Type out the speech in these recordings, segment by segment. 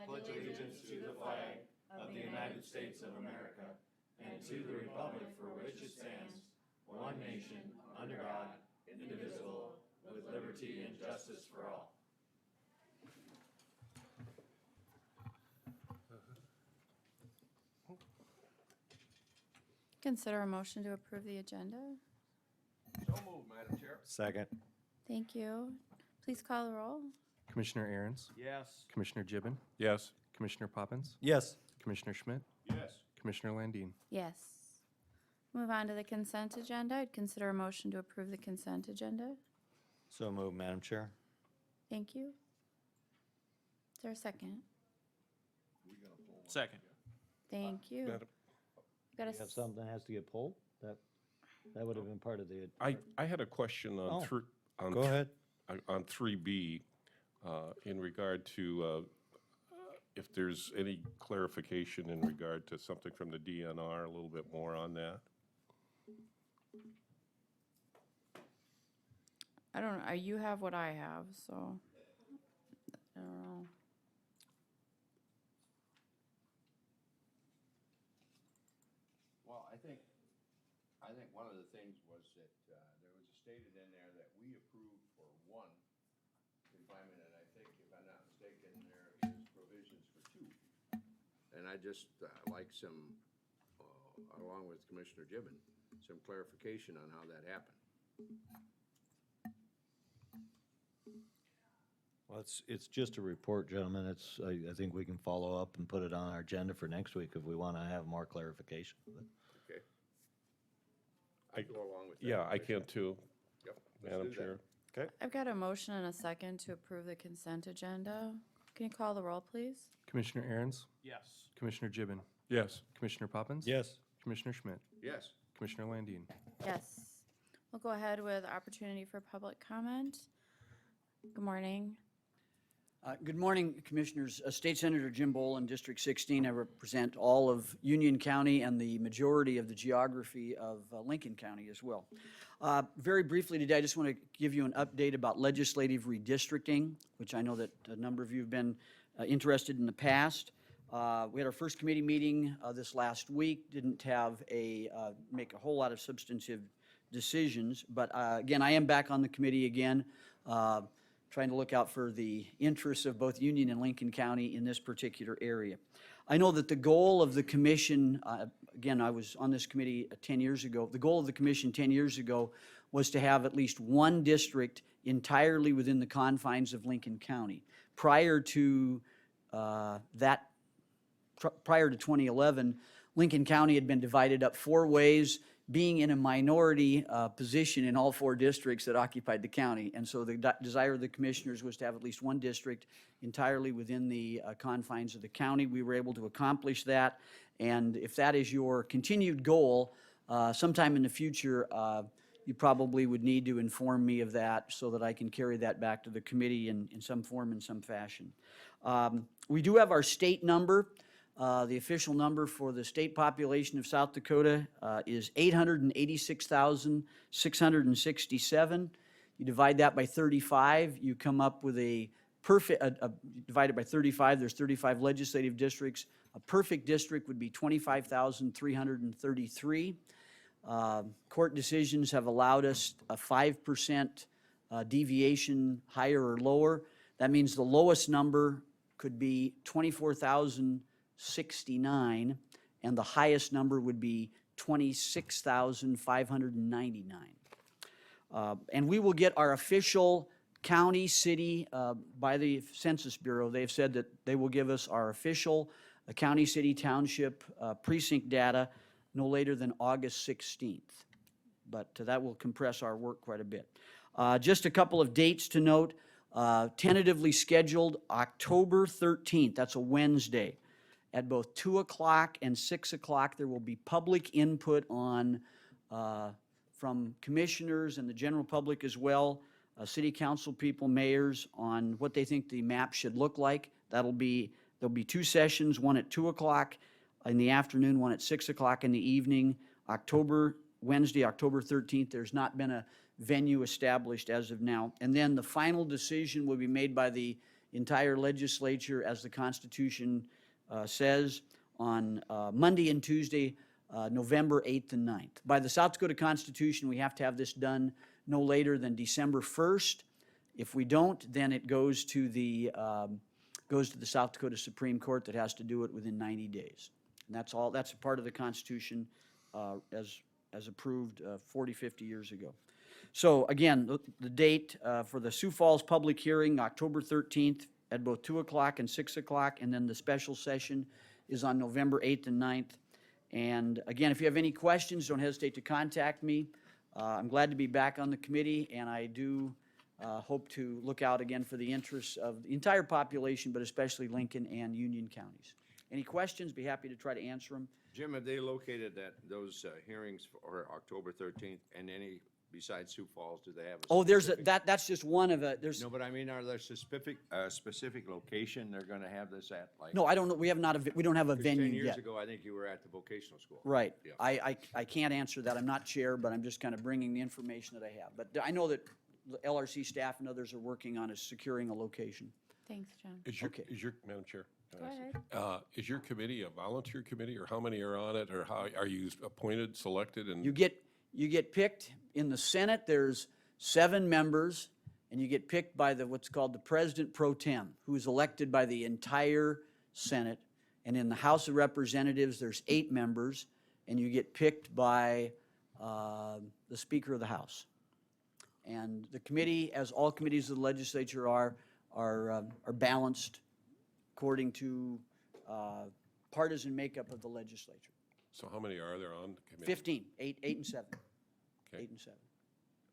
pledge allegiance to the flag of the United States of America and to the republic for which it stands, one nation, under God, indivisible, with liberty and justice for all. Consider a motion to approve the agenda. So moved, Madam Chair. Second. Thank you. Please call the roll. Commissioner Aaron's, Yes. Commissioner Gibbon, Yes. Commissioner Poppins, Yes. Commissioner Schmidt, Yes. Commissioner Landine. Yes. Move on to the consent agenda. I'd consider a motion to approve the consent agenda. So moved, Madam Chair. Thank you. Is there a second? Second. Thank you. Madam- Got a Have something that has to get pulled? That would have been part of the. I had a question on Oh, Go ahead. on 3B in regard to if there's any clarification in regard to something from the DNR, a little bit more on that. I don't know. You have what I have, so I don't know. Well, I think one of the things was that there was stated in there that we approved for one confinement, and I think, if I'm not mistaken, there is provisions for two. And I just like some, along with Commissioner Gibbon, some clarification on how that happened. Well, it's just a report, gentlemen. I think we can follow up and put it on our agenda for next week if we want to have more clarification. Okay. I go along with that. Yeah, I can Commissioner. too, Yep. let's Madam do that. Chair. I've got a motion and a second to approve the consent agenda. Can you call the roll, please? Commissioner Aaron's, Yes. Commissioner Gibbon, Yes. Commissioner Poppins. Yes. Commissioner Schmidt, Yes. Commissioner Landine. Yes. We'll go ahead with opportunity for public comment. Good morning. Good morning, Commissioners. State Senator Jim Bolin, District 16. I represent all of Union County and the majority of the geography of Lincoln County as well. Very briefly today, I just want to give you an update about legislative redistricting, which I know that a number of you have been interested in the past. We had our first committee meeting this last week, didn't have make a whole lot of substantive decisions, but again, I am back on the committee again, trying to look out for the interests of both Union and Lincoln County in this particular area. I know that the goal of the commission, again, I was on this committee 10 years ago, the goal of the commission 10 years ago was to have at least one district entirely within the confines of Lincoln County. Prior to 2011, Lincoln County had been divided up 4 ways, being in a minority position in all 4 districts that occupied the county. And so the desire of the commissioners was to have at least one district entirely within the confines of the county. We were able to accomplish that. And if that is your continued goal, sometime in the future, you probably would need to inform me of that so that I can carry that back to the committee in some form, in some fashion. We do have our state number. The official number for the state population of South Dakota is 886,667. You divide that by 35, you come up with a perfect, divided by 35, there's 35 legislative districts. A perfect district would be 25,333. Court decisions have allowed us a 5% deviation higher or lower. That means the lowest number could be 24,069, and the highest number would be 26,599. And we will get our official county, city, by the Census Bureau. They've said that they will give us our official county, city, township precinct data no later than August 16th. But that will compress our work quite a bit. Just a couple of dates to note. Tentatively scheduled October 13th, that's a Wednesday, at both 2 o'clock and 6 o'clock, there will be public input on, from commissioners and the general public as well, city council people, mayors, on what they think the map should look like. There'll be 2 sessions, one at 2 o'clock in the afternoon, one at 6 o'clock in the evening. Wednesday, October 13th, there's not been a venue established as of now. And then the final decision will be made by the entire legislature, as the Constitution says, on Monday and Tuesday, November 8th and 9th. By the South Dakota Constitution, we have to have this done no later than December 1st. If we don't, then it goes to the South Dakota Supreme Court that has to do it within 90 days. And that's all, that's a part of the Constitution as approved 40, 50 years ago. So again, the date for the Sioux Falls public hearing, October 13th at both 2 o'clock and 6 o'clock, and then the special session is on November 8th and 9th. And again, if you have any questions, don't hesitate to contact me. I'm glad to be back on the committee, and I do hope to look out again for the interests of the entire population, but especially Lincoln and Union counties. Any questions? Be happy to try to answer them. Jim, have they located those hearings for October 13th, and any, besides Sioux Falls, do they have a? Oh, there's a, specific- that's just one of it. There's, No, but I mean, are there specific location they're gonna have this at? Like, no, I don't know, we have not, we don't have a 'cause venue 10 years yet. ago, I think you were at the vocational school. Right. Yeah. I can't answer that. I'm not chair, but I'm just kind of bringing the information that I have. But I know that the LRC staff and others are working on securing a location. Thanks, John. Okay. Is your, Madam Chair? can Go I ask ahead. you? Is your committee a volunteer committee, or how many are on it, or how, are you appointed, selected, and? You get picked, in the Senate, there's 7 members, and you get picked by what's called the President Pro Tem, who is elected by the entire Senate. And in the House of Representatives, there's 8 members, and you get picked by the Speaker of the House. And the committee, as all committees of the legislature are balanced according to partisan makeup of the legislature. So how many are there on the committee? 15, 8 and 7. Okay. 8 and 7,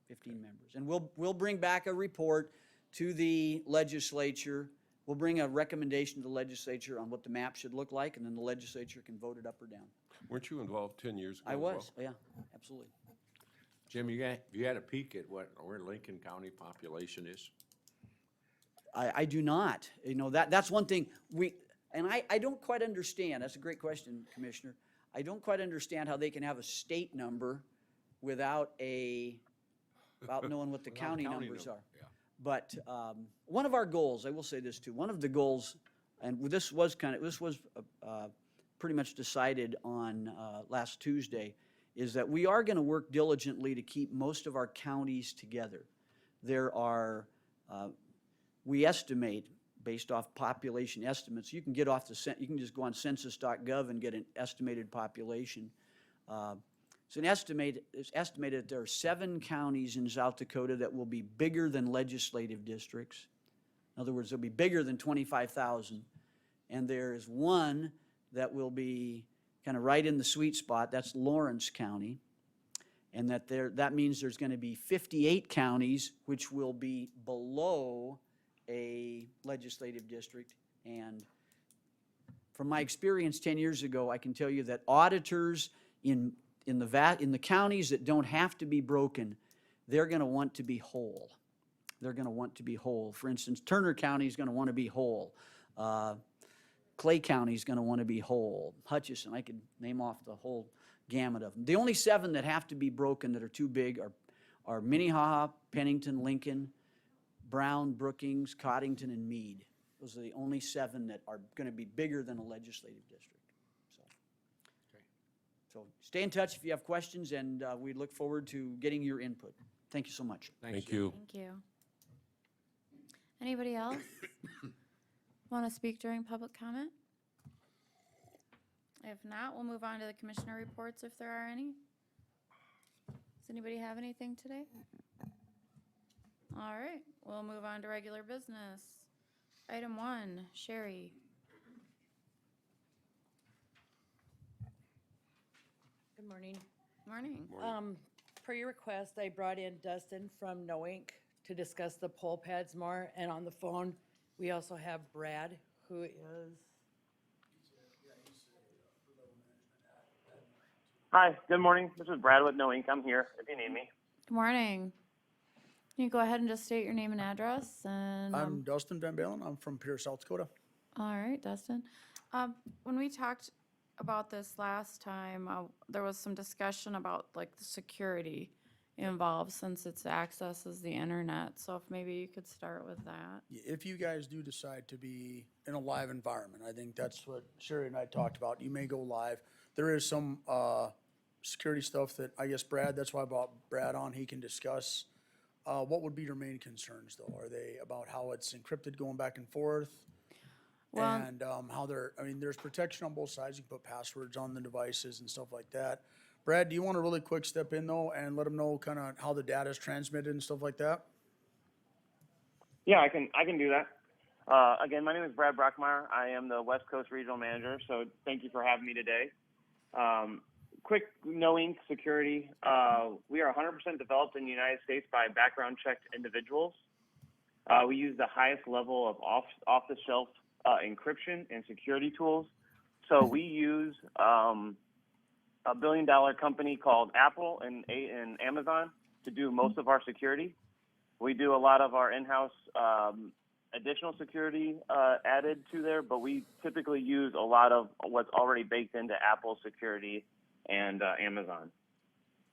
15 members. And we'll bring back a report to the legislature. We'll bring a recommendation to the legislature on what the map should look like, and then the legislature can vote it up or down. Weren't you involved 10 years ago? I as well? was, yeah, absolutely. Jim, you had a peek at where Lincoln County population is? I do not. You know, that's one thing I don't quite understand. That's a great question, Commissioner. I don't quite understand how they can have a state number without knowing what the Without county county numbers number, are. yeah. But one of our goals, I will say this too, one of the goals, and this was pretty much decided on last Tuesday, is that we are going to work diligently to keep most of our counties together. There are, we estimate, based off population estimates, you can get off you can just go on census.gov and get an estimated population. It's estimated that there are 7 counties in South Dakota that will be bigger than legislative districts. In other words, they'll be bigger than 25,000. And there is one that will be kind of right in the sweet spot, that's Lawrence County. And that means there's going to be 58 counties which will be below a legislative district. And from my experience 10 years ago, I can tell you that auditors in the counties that don't have to be broken, they're going to want to be whole. They're going to want to be whole. For instance, Turner County is going to want to be whole. Clay County is going to want to be whole. Hutchinson, I could name off the whole gamut of them. The only 7 that have to be broken that are too big are Minnehaha, Pennington, Lincoln, Brown, Brookings, Coddington, and Meade. Those are the only 7 that are going to be bigger than a legislative district. So stay in touch if you have questions, and we look forward to getting your input. Thank you so much. Thank you. Thank you. Anybody else want to speak during public comment? If not, we'll move on to the commissioner reports if there are any. Does anybody have anything today? All right, we'll move on to regular business. Item 1, Sherry. Good morning. Morning. Per your request, I brought in Dustin from No Ink to discuss the pole pads more, and on the phone, we also have Brad, who is, Hi, good morning. This is Brad with No Ink. I'm here if you need me. Good morning. Can you go ahead and just state your name and address? And I'm Dustin Van Balen. I'm from Pierce, South Dakota. all right, Dustin. When we talked about this last time, there was some discussion about like the security involved since it's accesses the internet. So if maybe you could start with that. If you guys do decide to be in a live environment, I think that's what Sherry and I talked about. You may go live. There is some security stuff that, I guess Brad, that's why I brought Brad on, he can discuss. What would be your main concerns though? Are they about how it's encrypted going back and forth? Well- And how they're, I mean, there's protection on both sides. You can put passwords on the devices and stuff like that. Brad, do you want to really quick step in though and let them know kind of how the data is transmitted and stuff like that? Yeah, I can do that. Again, my name is Brad Brockmeyer. I am the West Coast Regional Manager, so thank you for having me today. Quick NoInk security. We are 100% developed in the United States by background checked individuals. We use the highest level of off-the-shelf encryption and security tools. So we use a billion-dollar company called Apple and Amazon to do most of our security. We do a lot of our in-house additional security added to there, but we typically use a lot of what's already baked into Apple security and Amazon.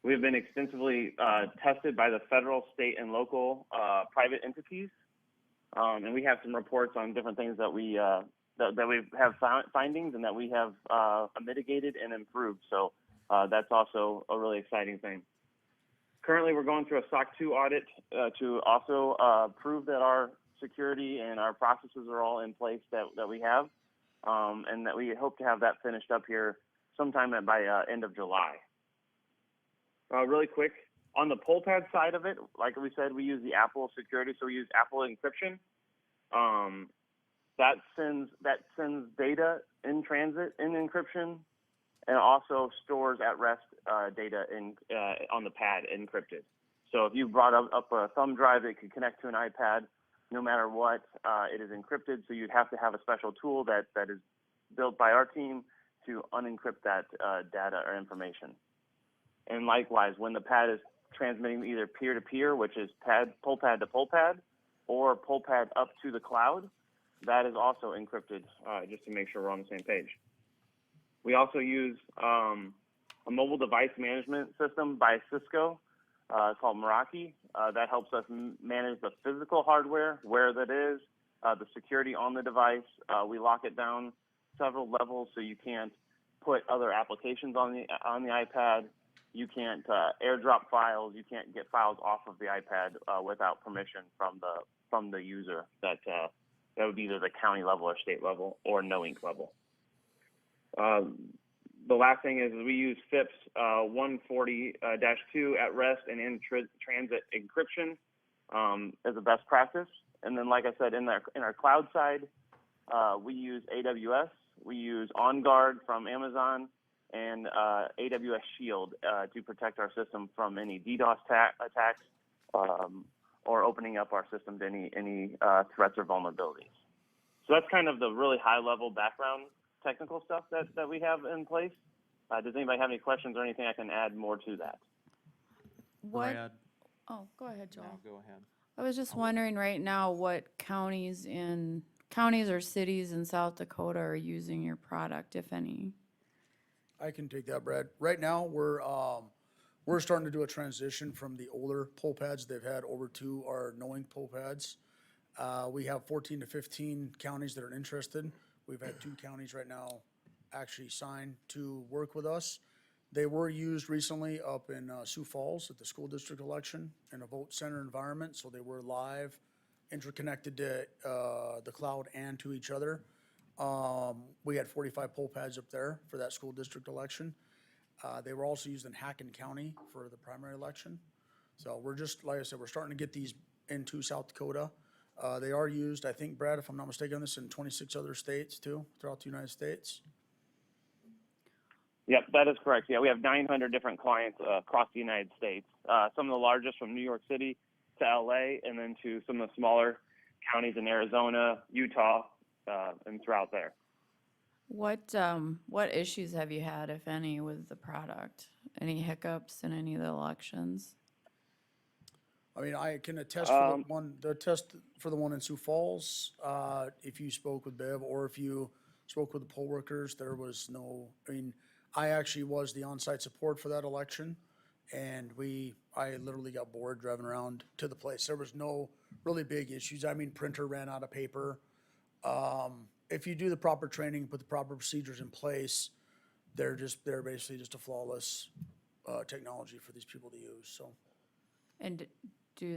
We've been extensively tested by the federal, state, and local private entities, and we have some reports on different things that we have findings and that we have mitigated and improved. So that's also a really exciting thing. Currently, we're going through a SOC 2 audit to also prove that our security and our processes are all in place that we have, and that we hope to have that finished up here sometime by end of July. Really quick, on the PollPad side of it, like we said, we use the Apple security, so we use Apple encryption. That sends data in transit in encryption, and also stores at rest data on the pad encrypted. So if you brought up a thumb drive that could connect to an iPad, no matter what, it is encrypted. So you'd have to have a special tool that is built by our team to unencrypt that data or information. And likewise, when the pad is transmitting either peer-to-peer, which is PollPad to PollPad, or PollPad up to the cloud, that is also encrypted, just to make sure we're on the same page. We also use a mobile device management system by Cisco called Meraki. That helps us manage the physical hardware, where that is, the security on the device. We lock it down several levels so you can't put other applications on the iPad. You can't airdrop files. You can't get files off of the iPad without permission from the user. That would be either the county level or state level or NoInk level. The last thing is we use FIPS 140-2 at rest and in transit encryption as a best practice. And then, like I said, in our cloud side, we use AWS. We use OnGuard from Amazon and AWS Shield to protect our system from any DDoS attacks or opening up our system to any threats or vulnerabilities. So that's kind of the really high-level background technical stuff that we have in place. Does anybody have any questions or anything I can add more to that? What? Oh, go ahead, Joel. No, go ahead. I was just wondering right now what counties or cities in South Dakota are using your product, if any. I can take that, Brad. Right now, we're starting to do a transition from the older poll pads they've had over to our NoInk poll pads. We have 14 to 15 counties that are interested. We've had 2 counties right now actually sign to work with us. They were used recently up in Sioux Falls at the school district election in a vote center environment, so they were live, interconnected to the cloud and to each other. We had 45 poll pads up there for that school district election. They were also used in Hacken County for the primary election. So we're just, like I said, we're starting to get these into South Dakota. They are used, I think, Brad, if I'm not mistaken, this in 26 other states too, throughout the United States. Yep, that is correct. Yeah, we have 900 different clients across the United States. Some of the largest from New York City to LA, and then to some of the smaller counties in Arizona, Utah, and throughout there. What issues have you had, if any, with the product? Any hiccups in any of the elections? I mean, I can attest for the one in Sioux Falls. If you spoke with Bev or if you spoke with the poll workers, there was no, I mean, I actually was the on-site support for that election, and we I literally got bored driving around to the place. There was no really big issues. I mean, printer ran out of paper. If you do the proper training, put the proper procedures in place, they're basically just a flawless technology for these people to use, so. And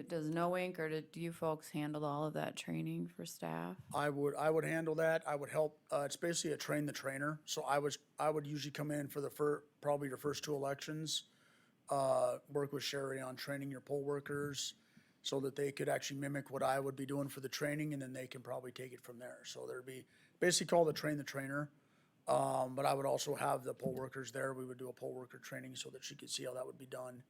does No Ink or do you folks handle all of that training for staff? I would handle that. I would help. It's basically a train the trainer. So I would usually come in for probably your first 2 elections, work with Sherry on training your poll workers so that they could actually mimic what I would be doing for the training, and then they can probably take it from there. So there'd be basically called a train the trainer. But I would also have the poll workers there. We would do a poll worker training so that she could see how that would be done.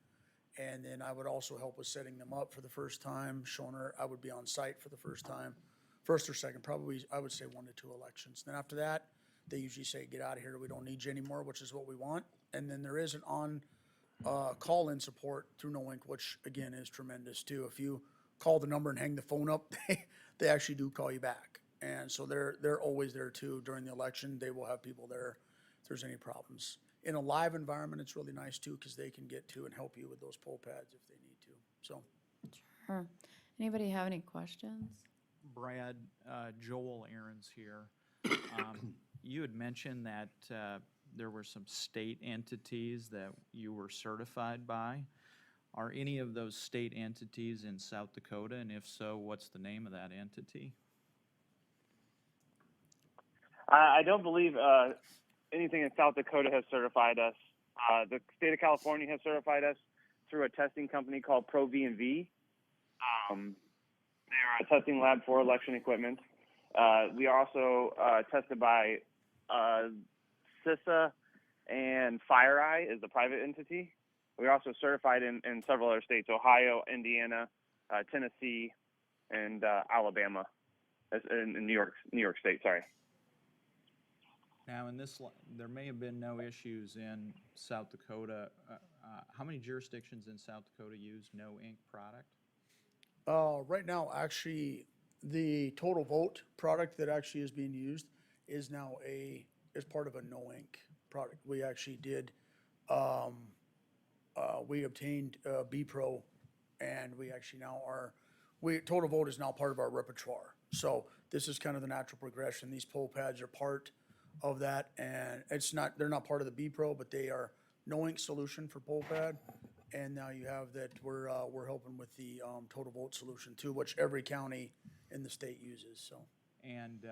And then I would also help with setting them up for the first time, showing her I would be on site for the first time, first or second, probably I would say 1 to 2 elections. Then after that, they usually say, get out of here, we don't need you anymore, which is what we want. And then there is an call-in support through No Ink, which again is tremendous too. If you call the number and hang the phone up, they actually do call you back. And so they're always there too. During the election, they will have people there if there's any problems. In a live environment, it's really nice too, because they can get to and help you with those poll pads if they need to, so. Sure. Anybody have any questions? Brad, Joel Aaron's here. You had mentioned that there were some state entities that you were certified by. Are any of those state entities in South Dakota, and if so, what's the name of that entity? I don't believe anything in South Dakota has certified us. The state of California has certified us through a testing company called ProV&V. They are a testing lab for election equipment. We are also tested by CISA, and FireEye is the private entity. We're also certified in several other states: Ohio, Indiana, Tennessee, and Alabama, in New York State. Sorry. Now, there may have been no issues in South Dakota. How many jurisdictions in South Dakota use No Ink product? Right now, actually, the Total Vote product that actually is being used is now is part of a No Ink product. We actually did, we obtained B-Pro, and we actually now Total Vote is now part of our repertoire. So this is kind of the natural progression. These poll pads are part of that, and they're not part of the B-Pro, but they are No Ink solution for poll pad. And now you have that we're helping with the Total Vote solution too, which every county in the state uses, so. And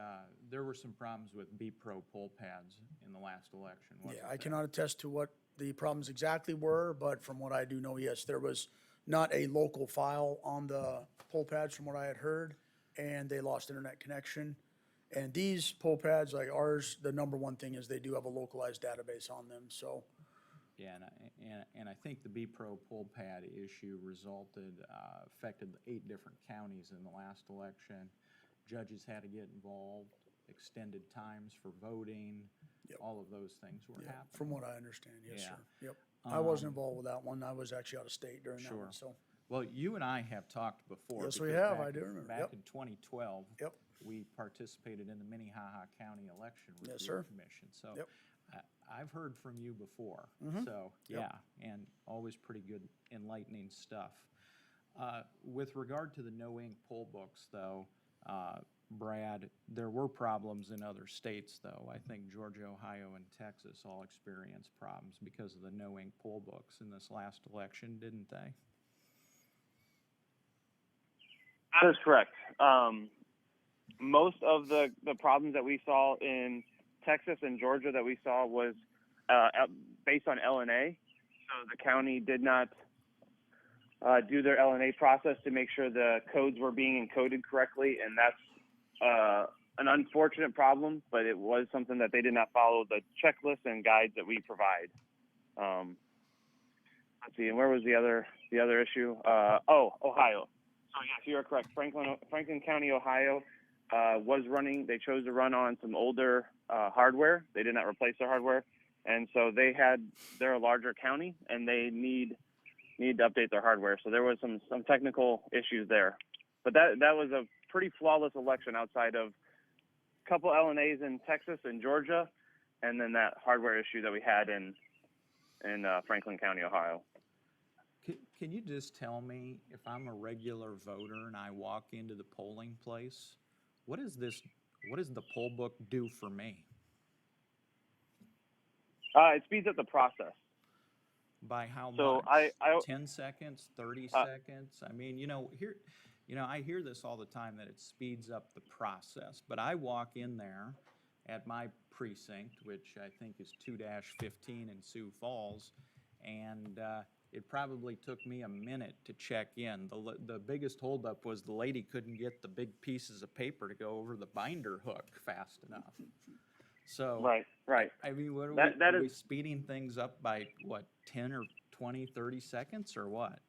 there were some problems with B-Pro poll pads in the last election, wasn't Yeah, I there? cannot attest to what the problems exactly were, but from what I do know, yes, there was not a local file on the poll pads from what I had heard, and they lost internet connection. And these poll pads, like ours, the number one thing is they do have a localized database on them, so. Yeah, and I think the B-Pro poll pad issue affected 8 different counties in the last election. Judges had to get involved, extended times for voting, Yep. all of those things were Yeah, happening. from what I understand, yes, Yeah. sir. Yep. I wasn't involved with that one. I was actually out of state during that Sure. one, so. Well, you and I have talked before. Yes, we because have. back I do in- remember. Back Yep. in 2012. Yep. We participated in the Minnehaha County Election Yes, Review sir. Commission. So Yep. I've heard from you before. Mhm. So, Yep. yeah, and always pretty good enlightening stuff. With regard to the No Ink poll books, though, Brad, there were problems in other states, though. I think Georgia, Ohio, and Texas all experienced problems because of the No Ink poll books in this last election, didn't they? That is correct. Most of the problems that we saw in Texas and Georgia that we saw was based on LNA. So the county did not do their LNA process to make sure the codes were being encoded correctly, and that's an unfortunate problem, but it was something that they did not follow the checklist and guides that we provide. Let's see, and where was the other issue? Ohio. So yes, you are correct. Franklin County, Ohio, was running. They chose to run on some older hardware. They did not replace their hardware, and so they're a larger county, and they need to update their hardware. So there was some technical issues there, but that was a pretty flawless election outside of a couple LNAs in Texas and Georgia, and then that hardware issue that we had in Franklin County, Ohio. Can you just tell me, if I'm a regular voter and I walk into the polling place, what does the poll book do for me? It speeds up the process. By how So much? I 10 seconds, 30 Uh, seconds? I mean, I hear this all the time that it speeds up the process, but I walk in there at my precinct, which I think is 2-15 in Sioux Falls, and it probably took me a minute to check in. The biggest holdup was the lady couldn't get the big pieces of paper to go over the binder hook fast enough. So, right. I mean, what That are we is speeding things up by, what, 10 or 20, 30 seconds, or what?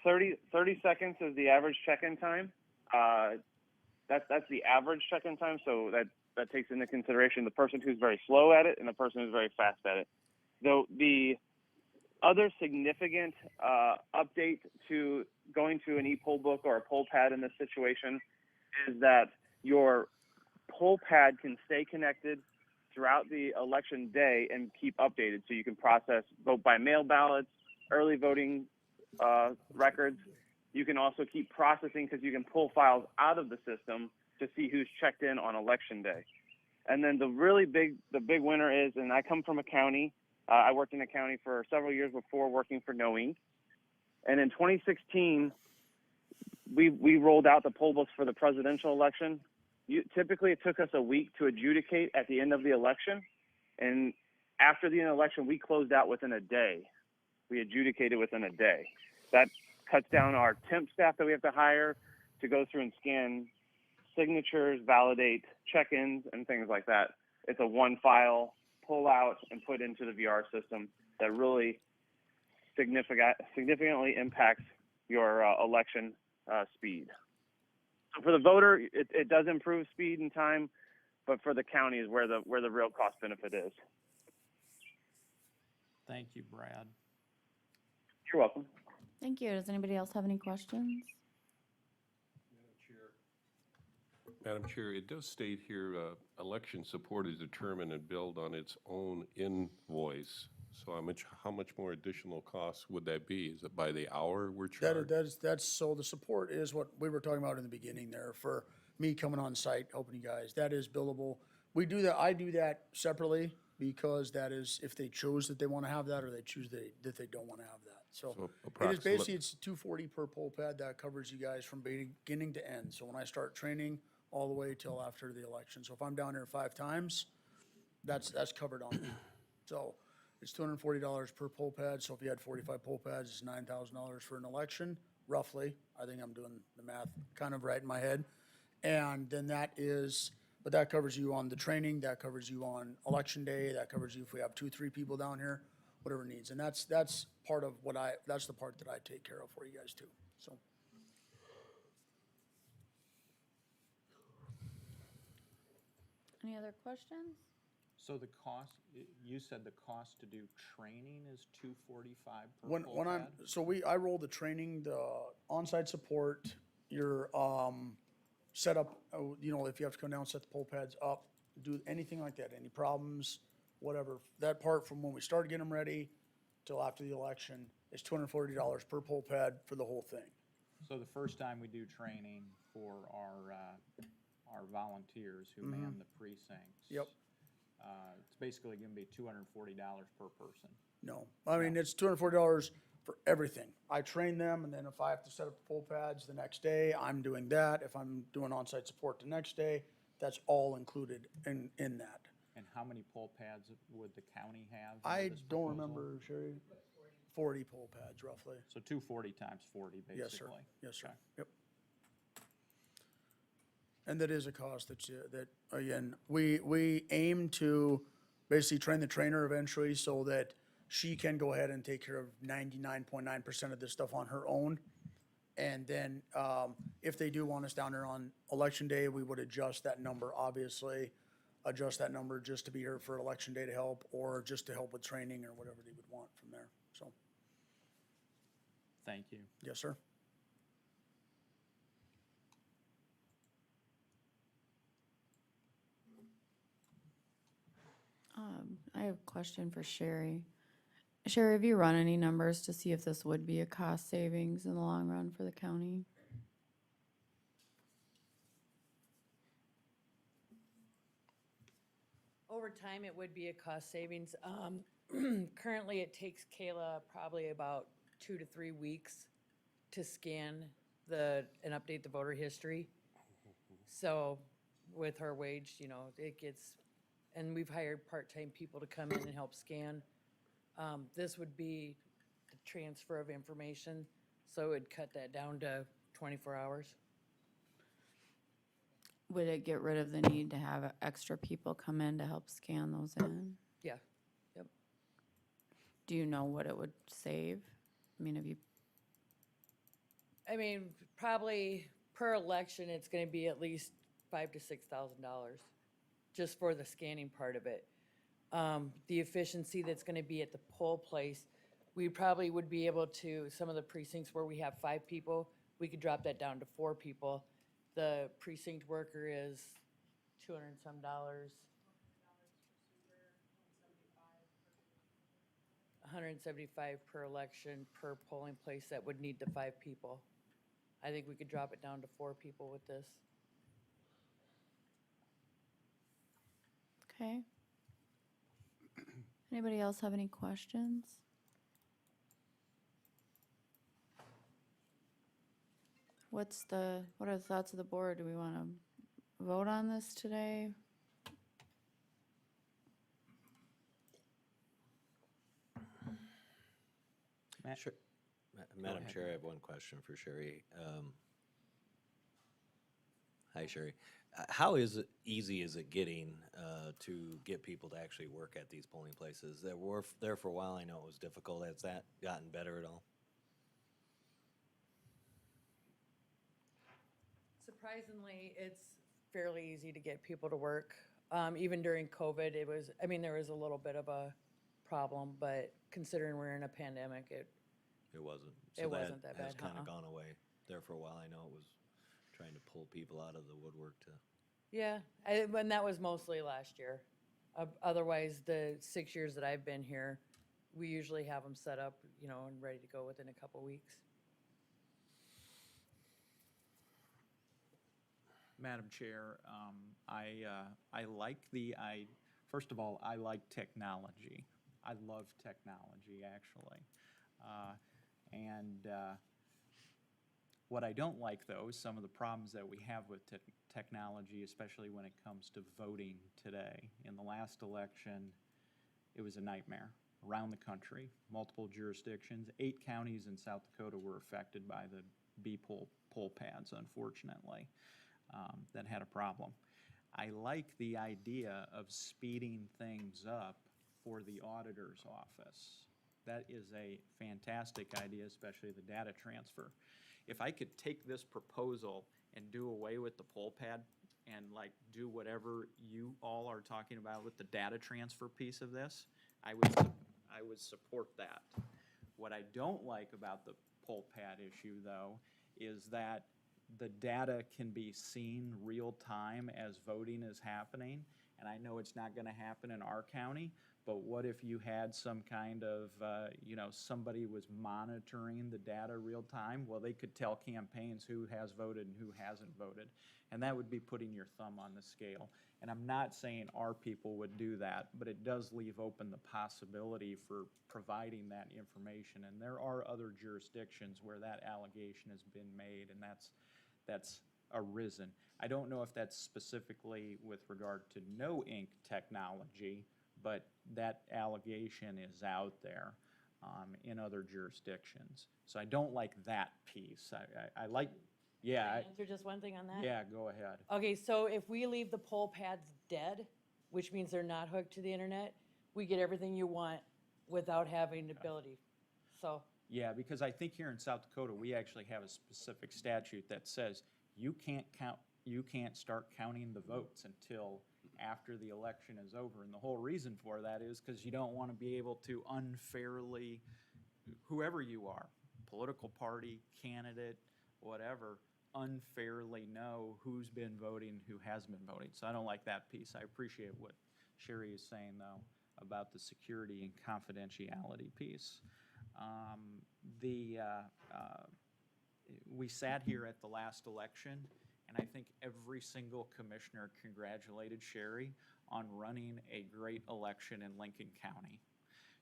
30 seconds is the average check-in time. That's the average check-in time. So that takes into consideration the person who's very slow at it and the person who's very fast at it. Though the other significant update to going to an e-poll book or a poll pad in this situation is that your poll pad can stay connected throughout the election day and keep updated, so you can process vote by mail ballots, early voting records. You can also keep processing because you can pull files out of the system to see who's checked in on election day. And then the big winner is, and I come from a county, I worked in a county for several years before working for No Ink. And in 2016, we rolled out the poll books for the presidential election. Typically, it took us a week to adjudicate at the end of the election. And after the election, we closed out within a day. We adjudicated within a day. That cuts down our temp staff that we have to hire to go through and scan signatures, validate check-ins, and things like that. It's a one file, pull out, and put into the VR system that really significantly impacts your election speed. So for the voter, it does improve speed and time, but for the county is where the real cost benefit is. Thank you, Brad. You're welcome. Thank you. Does anybody else have any questions? Madam Chair, it does state here, election support is determined and billed on its own invoice. So how much more additional costs would that be? Is it by the hour we're charged? So the support is what we were talking about in the beginning there for me coming on site, helping you guys. That is billable. We do that, I do that separately because that is if they chose that they want to have that or they choose that they don't want to have that. So it is basically, it's $240 per poll pad that covers you guys from beginning to end. So when I start training all the way till after the election. So if I'm down there 5 times, that's covered on me. So it's $240 per poll pad. So if you had 45 poll pads, it's $9,000 for an election, roughly. I think I'm doing the math kind of right in my head. And then but that covers you on the training, that covers you on election day, that covers you if we have 2-3 people down here, whatever needs. And that's part of that's the part that I take care of for you guys too, so. Any other questions? So the cost, you said the cost to do training is $245 per When poll I'm, pad? so I roll the training, the on-site support, your, setup, if you have to come down, set the poll pads up, do anything like that, any problems, whatever. That part from when we start getting them ready till after the election is $240 per poll pad for the whole thing. So the first time we do training for our volunteers who man the precincts. Yep. It's basically gonna be $240 per person. No, I mean, it's $240 for everything. I train them, and then if I have to set up the poll pads the next day, I'm doing that. If I'm doing on-site support the next day, that's all included in that. And how many poll pads would the county have? I under this don't proposal? remember, Sherry, 40 poll pads roughly. So 240 times 40, basically. Yes, sir. Yes, sir. Okay. Yep. And that is a cost that again, we aim to basically train the trainer eventually so that she can go ahead and take care of 99.9% of this stuff on her own. And then, if they do want us down there on election day, we would adjust that number, obviously. Adjust that number just to be here for election day to help, or just to help with training or whatever they would want from there, so. Thank you. Yes, sir. I have a question for Sherry. Sherry, have you run any numbers to see if this would be a cost savings in the long run for the county? Over time, it would be a cost savings. Currently, it takes Kayla probably about 2 to 3 weeks to scan and update the voter history. So with her wage, it gets, and we've hired part-time people to come in and help scan. This would be the transfer of information, so it would cut that down to 24 hours. Would it get rid of the need to have extra people come in to help scan those in? Yeah, yep. Do you know what it would save? I mean, have you, Probably per election, it's gonna be at least $5,000 to $6,000, just for the scanning part of it. The efficiency that's gonna be at the poll place, we probably would be able to, some of the precincts where we have 5 people, we could drop that down to 4 people. The precinct worker is $200 and some. $175 per election per polling place that would need the 5 people. I think we could drop it down to 4 people with this. okay? Anybody else have any questions? What are the thoughts of the board? Do we want to vote on this today? Matt? Sure. Madam ahead. Chair, I have one question for Sherry. Hi, Sherry. How easy is it getting to get people to actually work at these polling places? That were there for a while, I know it was difficult. Has that gotten better at all? Surprisingly, it's fairly easy to get people to work. Even during COVID, there was a little bit of a problem, but considering we're in a pandemic, It wasn't. It wasn't that has bad, kind of uh-uh. gone away. There for a while, I know it was trying to pull people out of the woodwork to. yeah, and that was mostly last year. Otherwise, the 6 years that I've been here, we usually have them set up, and ready to go within a couple weeks. Madam Chair, first of all, I like technology. I love technology, actually. What I don't like, though, is some of the problems that we have with technology, especially when it comes to voting today. In the last election, it was a nightmare around the country, multiple jurisdictions. 8 counties in South Dakota were affected by the B-poll pads, unfortunately, that had a problem. I like the idea of speeding things up for the auditor's office. That is a fantastic idea, especially the data transfer. If I could take this proposal and do away with the poll pad and do whatever you all are talking about with the data transfer piece of this, I would support that. What I don't like about the poll pad issue, though, is that the data can be seen real time as voting is happening. And I know it's not gonna happen in our county, but what if you had some kind of, somebody was monitoring the data real time? Well, they could tell campaigns who has voted and who hasn't voted. And that would be putting your thumb on the scale. And I'm not saying our people would do that, but it does leave open the possibility for providing that information. And there are other jurisdictions where that allegation has been made, and that's arisen. I don't know if that's specifically with regard to no ink technology, but that allegation is out there in other jurisdictions. So I don't like that piece. I like, yeah. Can I answer just one thing on that? Yeah, go ahead. Okay, so if we leave the poll pads dead, which means they're not hooked to the internet, we get everything you want without having the ability. So, Yeah, because I think here in South Dakota, we actually have a specific statute that says you can't start counting the votes until after the election is over. And the whole reason for that is because you don't want to be able to unfairly, whoever you are, political party, candidate, whatever, unfairly know who's been voting, who hasn't been voting. So I don't like that piece. I appreciate what Sherry is saying, though. about the security and confidentiality piece. The, we sat here at the last election, and I think every single commissioner congratulated Sherry on running a great election in Lincoln County.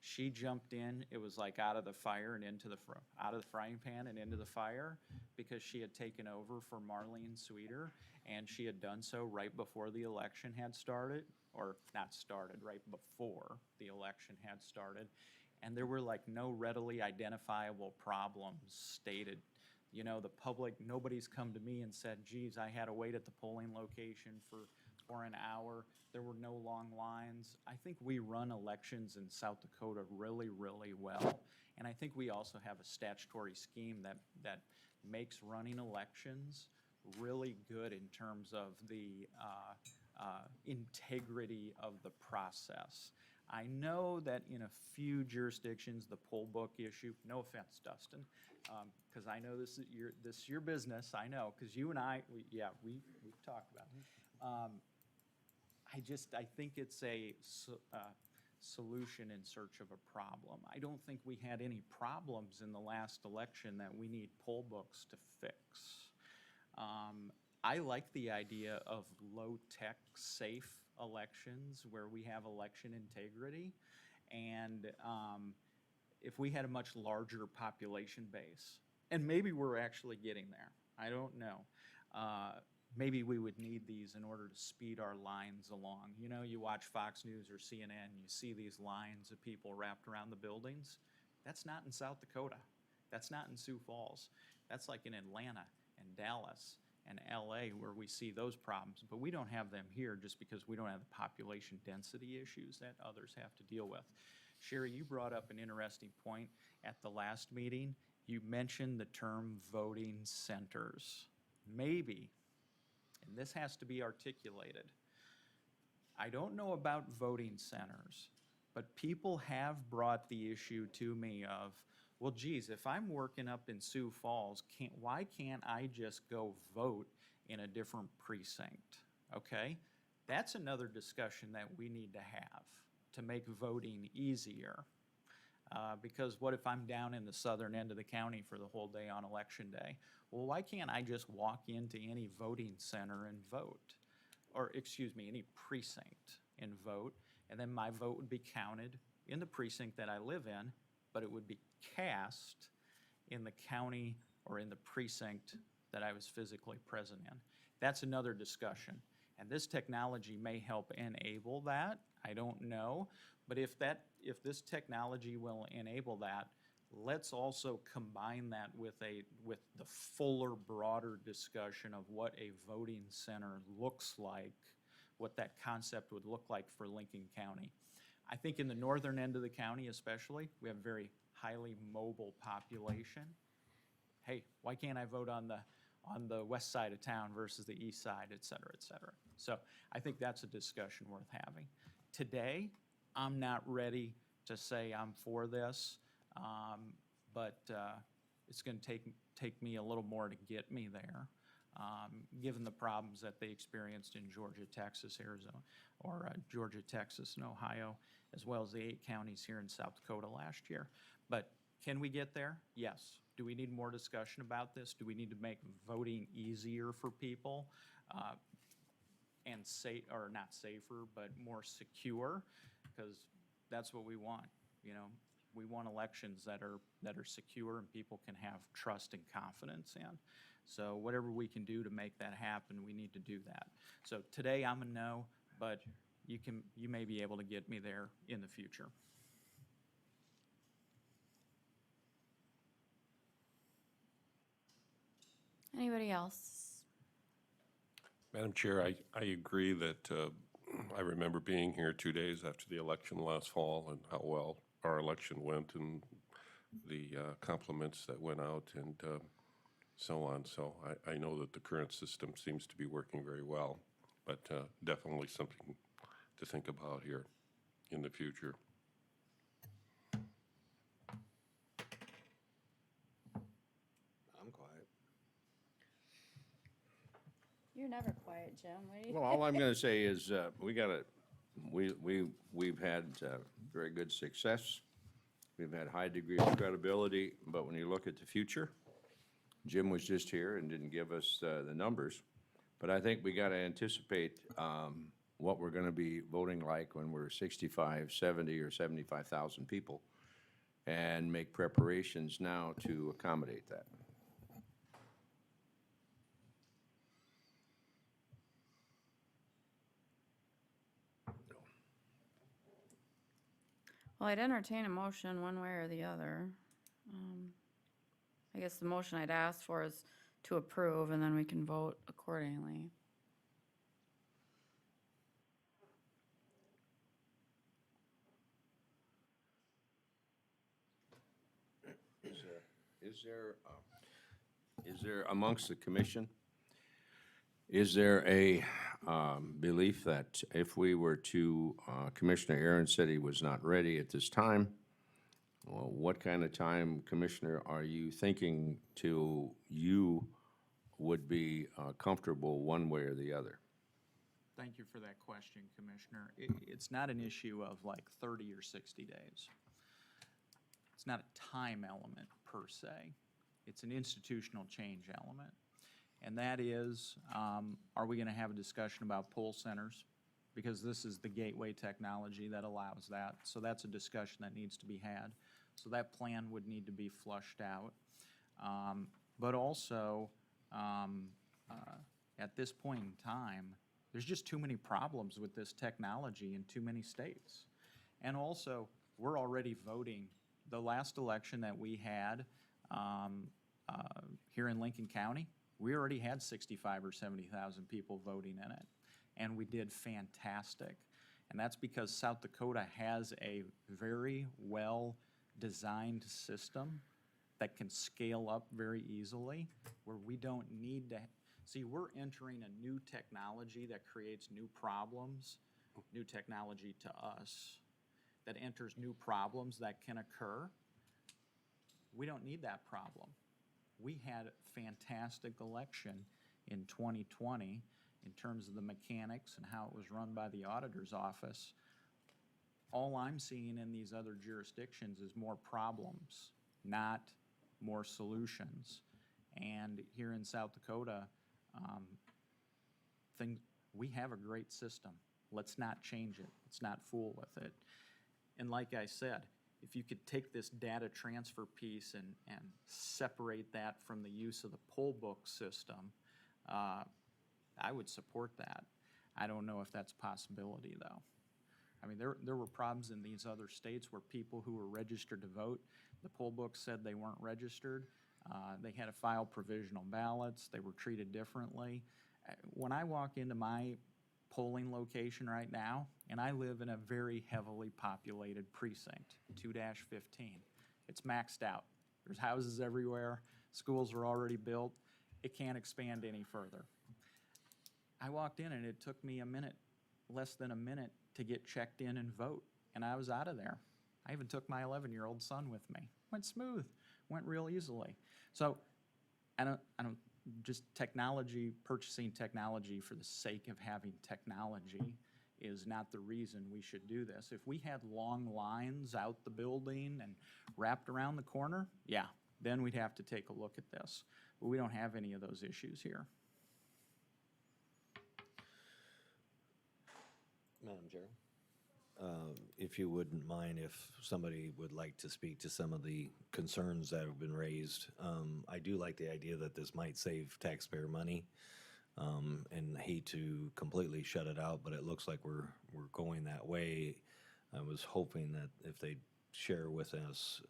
She jumped in, it was like out of the fire and into the, out of the frying pan and into the fire, because she had taken over for Marlene Sweeter, and she had done so right before the election had started, or not started, right before the election had started. And there were like no readily identifiable problems stated. You know, the public, nobody's come to me and said, geez, I had to wait at the polling location for an hour. There were no long lines. I think we run elections in South Dakota really, really well. And I think we also have a statutory scheme that makes running elections really good in terms of the integrity of the process. I know that in a few jurisdictions, the poll book issue, no offense, Dustin, because I know this is your business, I know, because you and I, we've talked about it. I think it's a solution in search of a problem. I don't think we had any problems in the last election that we need poll books to fix. I like the idea of low-tech, safe elections where we have election integrity. And if we had a much larger population base, and maybe we're actually getting there, I don't know. Maybe we would need these in order to speed our lines along. You know, you watch Fox News or CNN, you see these lines of people wrapped around the buildings. That's not in South Dakota. That's not in Sioux Falls. That's like in Atlanta and Dallas and LA where we see those problems. But we don't have them here just because we don't have the population density issues that others have to deal with. Sherry, you brought up an interesting point at the last meeting. You mentioned the term voting centers. Maybe, and this has to be articulated, I don't know about voting centers, but people have brought the issue to me of, well, geez, if I'm working up in Sioux Falls, why can't I just go vote in a different precinct? Okay? That's another discussion that we need to have to make voting easier. Because what if I'm down in the southern end of the county for the whole day on election day? Well, why can't I just walk into any voting center and vote? Or, excuse me, any precinct and vote, and then my vote would be counted in the precinct that I live in, but it would be cast in the county or in the precinct that I was physically present in. That's another discussion. And this technology may help enable that. I don't know. But if this technology will enable that, let's also combine that with the fuller, broader discussion of what a voting center looks like, what that concept would look like for Lincoln County. I think in the northern end of the county especially, we have a very highly mobile population. Hey, why can't I vote on the west side of town versus the east side, et cetera, et cetera. So I think that's a discussion worth having. Today, I'm not ready to say I'm for this, but it's going to take me a little more to get me there, given the problems that they experienced in Georgia, Texas, Arizona, or Georgia, Texas, and Ohio, as well as the 8 counties here in South Dakota last year. But can we get there? Yes. Do we need more discussion about this? Do we need to make voting easier for people? And not safer, but more secure, because that's what we want. You know, we want elections that are secure and people can have trust and confidence in. So whatever we can do to make that happen, we need to do that. So today I'm a no, but you may be able to get me there in the future. Anybody else? Madam Chair, I agree that I remember being here 2 days after the election last fall and how well our election went and the compliments that went out and so on. So I know that the current system seems to be working very well, but definitely something to think about here in the future. I'm quiet. You're never quiet, Jim. What do you Well, all I'm gonna say is, we got we've had very good success. We've had high degree of credibility, but when you look at the future, Jim was just here and didn't give us the numbers, but I think we got to anticipate what we're going to be voting like when we're 65, 70, or 75,000 people, and make preparations now to accommodate that. Well, I'd entertain a motion one way or the other. I guess the motion I'd ask for is to approve, and then we can vote accordingly. Is there amongst the commission, is there a belief that if we were to, Commissioner Aaron said he was not ready at this time, well, what kind of time, Commissioner, are you thinking till you would be comfortable one way or the other? Thank you for that question, Commissioner. It's not an issue of like 30 or 60 days. It's not a time element per se. It's an institutional change element. And that is, are we going to have a discussion about poll centers? Because this is the gateway technology that allows that. So that's a discussion that needs to be had. So that plan would need to be flushed out. But also, at this point in time, there's just too many problems with this technology in too many states. And also, we're already voting. The last election that we had here in Lincoln County, we already had 65 or 70,000 people voting in it, and we did fantastic. And that's because South Dakota has a very well-designed system that can scale up very easily, where we don't need to, see, we're entering a new technology that creates new problems, new technology to us, that enters new problems that can occur. We don't need that problem. We had a fantastic election in 2020 in terms of the mechanics and how it was run by the auditor's office. All I'm seeing in these other jurisdictions is more problems, not more solutions. And here in South Dakota, we have a great system. Let's not change it. Let's not fool with it. And like I said, if you could take this data transfer piece and separate that from the use of the poll book system, I would support that. I don't know if that's a possibility, though. I mean, there were problems in these other states where people who were registered to vote, the poll book said they weren't registered. They had to file provisional ballots. They were treated differently. When I walk into my polling location right now, and I live in a very heavily populated precinct, 2-15. It's maxed out. There's houses everywhere. Schools are already built. It can't expand any further. I walked in and it took me a minute, less than a minute, to get checked in and vote, and I was out of there. I even took my 11-year-old son with me. Went smooth, went real easily. So I don't just technology, purchasing technology for the sake of having technology is not the reason we should do this. If we had long lines out the building and wrapped around the corner, yeah, then we'd have to take a look at this. But we don't have any of those issues here. Madam Chair, if you wouldn't mind, if somebody would like to speak to some of the concerns that have been raised. I do like the idea that this might save taxpayer money, and hate to completely shut it out, but it looks like we're going that way. I was hoping that if they'd share with us,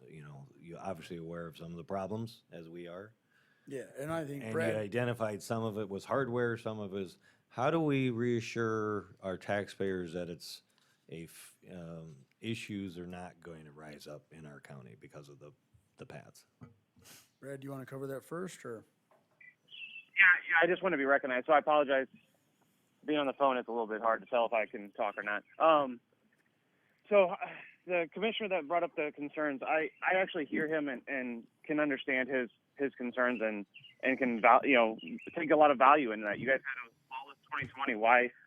you're obviously aware of some of the problems, as we are. Yeah, and I think And Brad. you identified some of it was hardware, some of it is, how do we reassure our taxpayers that it's issues are not going to rise up in our county because of the pads? Brad, do you want to cover that first, or? Yeah, I just want to be recognized, so I apologize. Being on the phone, it's a little bit hard to tell if I can talk or not. So the commissioner that brought up the concerns, I actually hear him and can understand his concerns and can take a lot of value in that. You guys had a flawless 2020.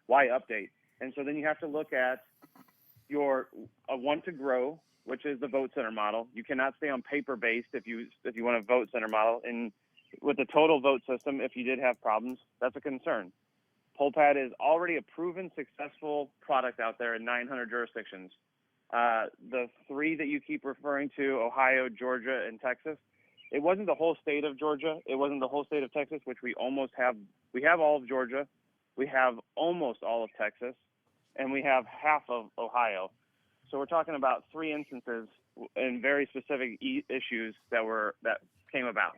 Why update? And so then you have to look at your want to grow, which is the vote center model. You cannot stay on paper based if you want a vote center model. And with the total vote system, if you did have problems, that's a concern. PollPad is already a proven successful product out there in 900 jurisdictions. The three that you keep referring to, Ohio, Georgia, and Texas, it wasn't the whole state of Georgia. It wasn't the whole state of Texas, which we almost have. We have all of Georgia. We have almost all of Texas, and we have half of Ohio. So we're talking about 3 instances in very specific issues that came about.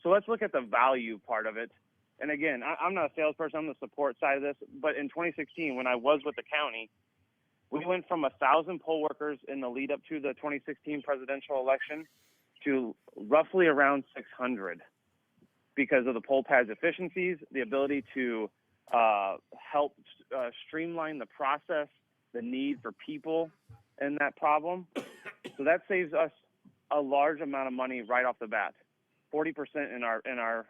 So let's look at the value part of it. And again, I'm not a salesperson, I'm the support side of this, but in 2016, when I was with the county, we went from 1,000 poll workers in the lead up to the 2016 presidential election to roughly around 600 because of the PollPad's efficiencies, the ability to help streamline the process, the need for people in that problem. So that saves us a large amount of money right off the bat. 40% in our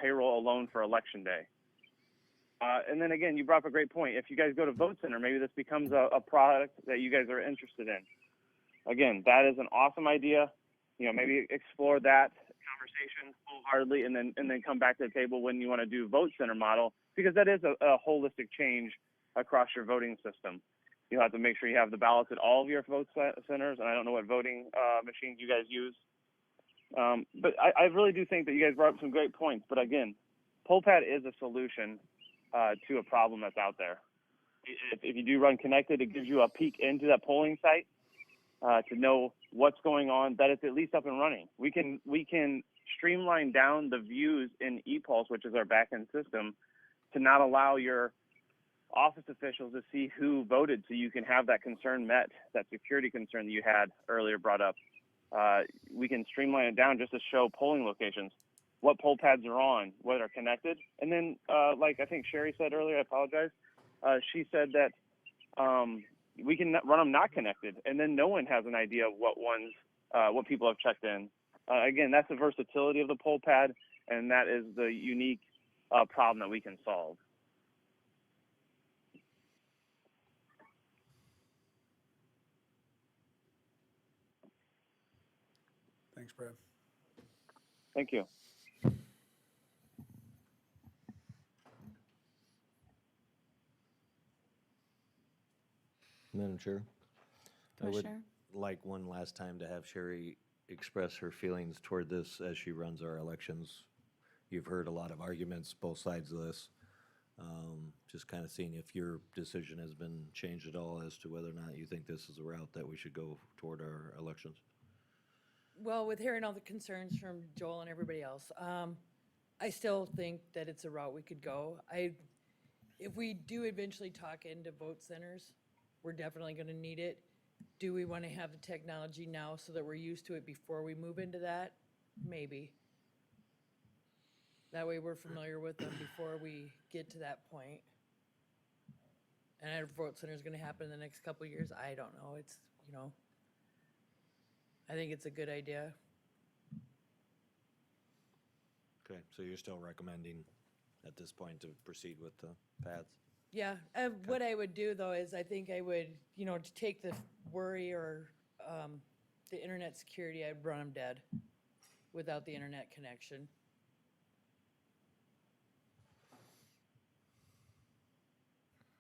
payroll alone for election day. And then again, you brought up a great point. If you guys go to Vote Center, maybe this becomes a product that you guys are interested in. Again, that is an awesome idea. Maybe explore that conversation wholeheartedly, and then come back to the table when you want to do Vote Center model, because that is a holistic change across your voting system. You'll have to make sure you have the ballots at all of your vote centers, and I don't know what voting machines you guys use. But I really do think that you guys brought up some great points. But again, PollPad is a solution to a problem that's out there. If you do run connected, it gives you a peek into that polling site to know what's going on, that it's at least up and running. We can streamline down the views in ePulse, which is our back-end system, to not allow your office officials to see who voted, so you can have that concern met, that security concern that you had earlier brought up. We can streamline it down just to show polling locations, what poll pads are on, what are connected. And then, like I think Sherry said earlier, I apologize, she said that we can run them not connected, and then no one has an idea of what people have checked in. Again, that's the versatility of the poll pad, and that is the unique problem that we can solve. Thanks, Brad. Thank you. Madam Chair, I would Commissioner? like one last time to have Sherry express her feelings toward this as she runs our elections. You've heard a lot of arguments, both sides of this. Just kind of seeing if your decision has been changed at all as to whether or not you think this is a route that we should go toward our elections. Well, with hearing all the concerns from Joel and everybody else, I still think that it's a route we could go. If we do eventually talk into vote centers, we're definitely gonna need it. Do we wanna have the technology now so that we're used to it before we move into that? Maybe. That way we're familiar with them before we get to that point. And our vote center is gonna happen in the next couple of years, I don't know, it's, I think it's a good idea. Okay, so you're still recommending at this point to proceed with the pads? Yeah, what I would do though is I think I would, to take the worry or the internet security, I'd run them dead without the internet connection.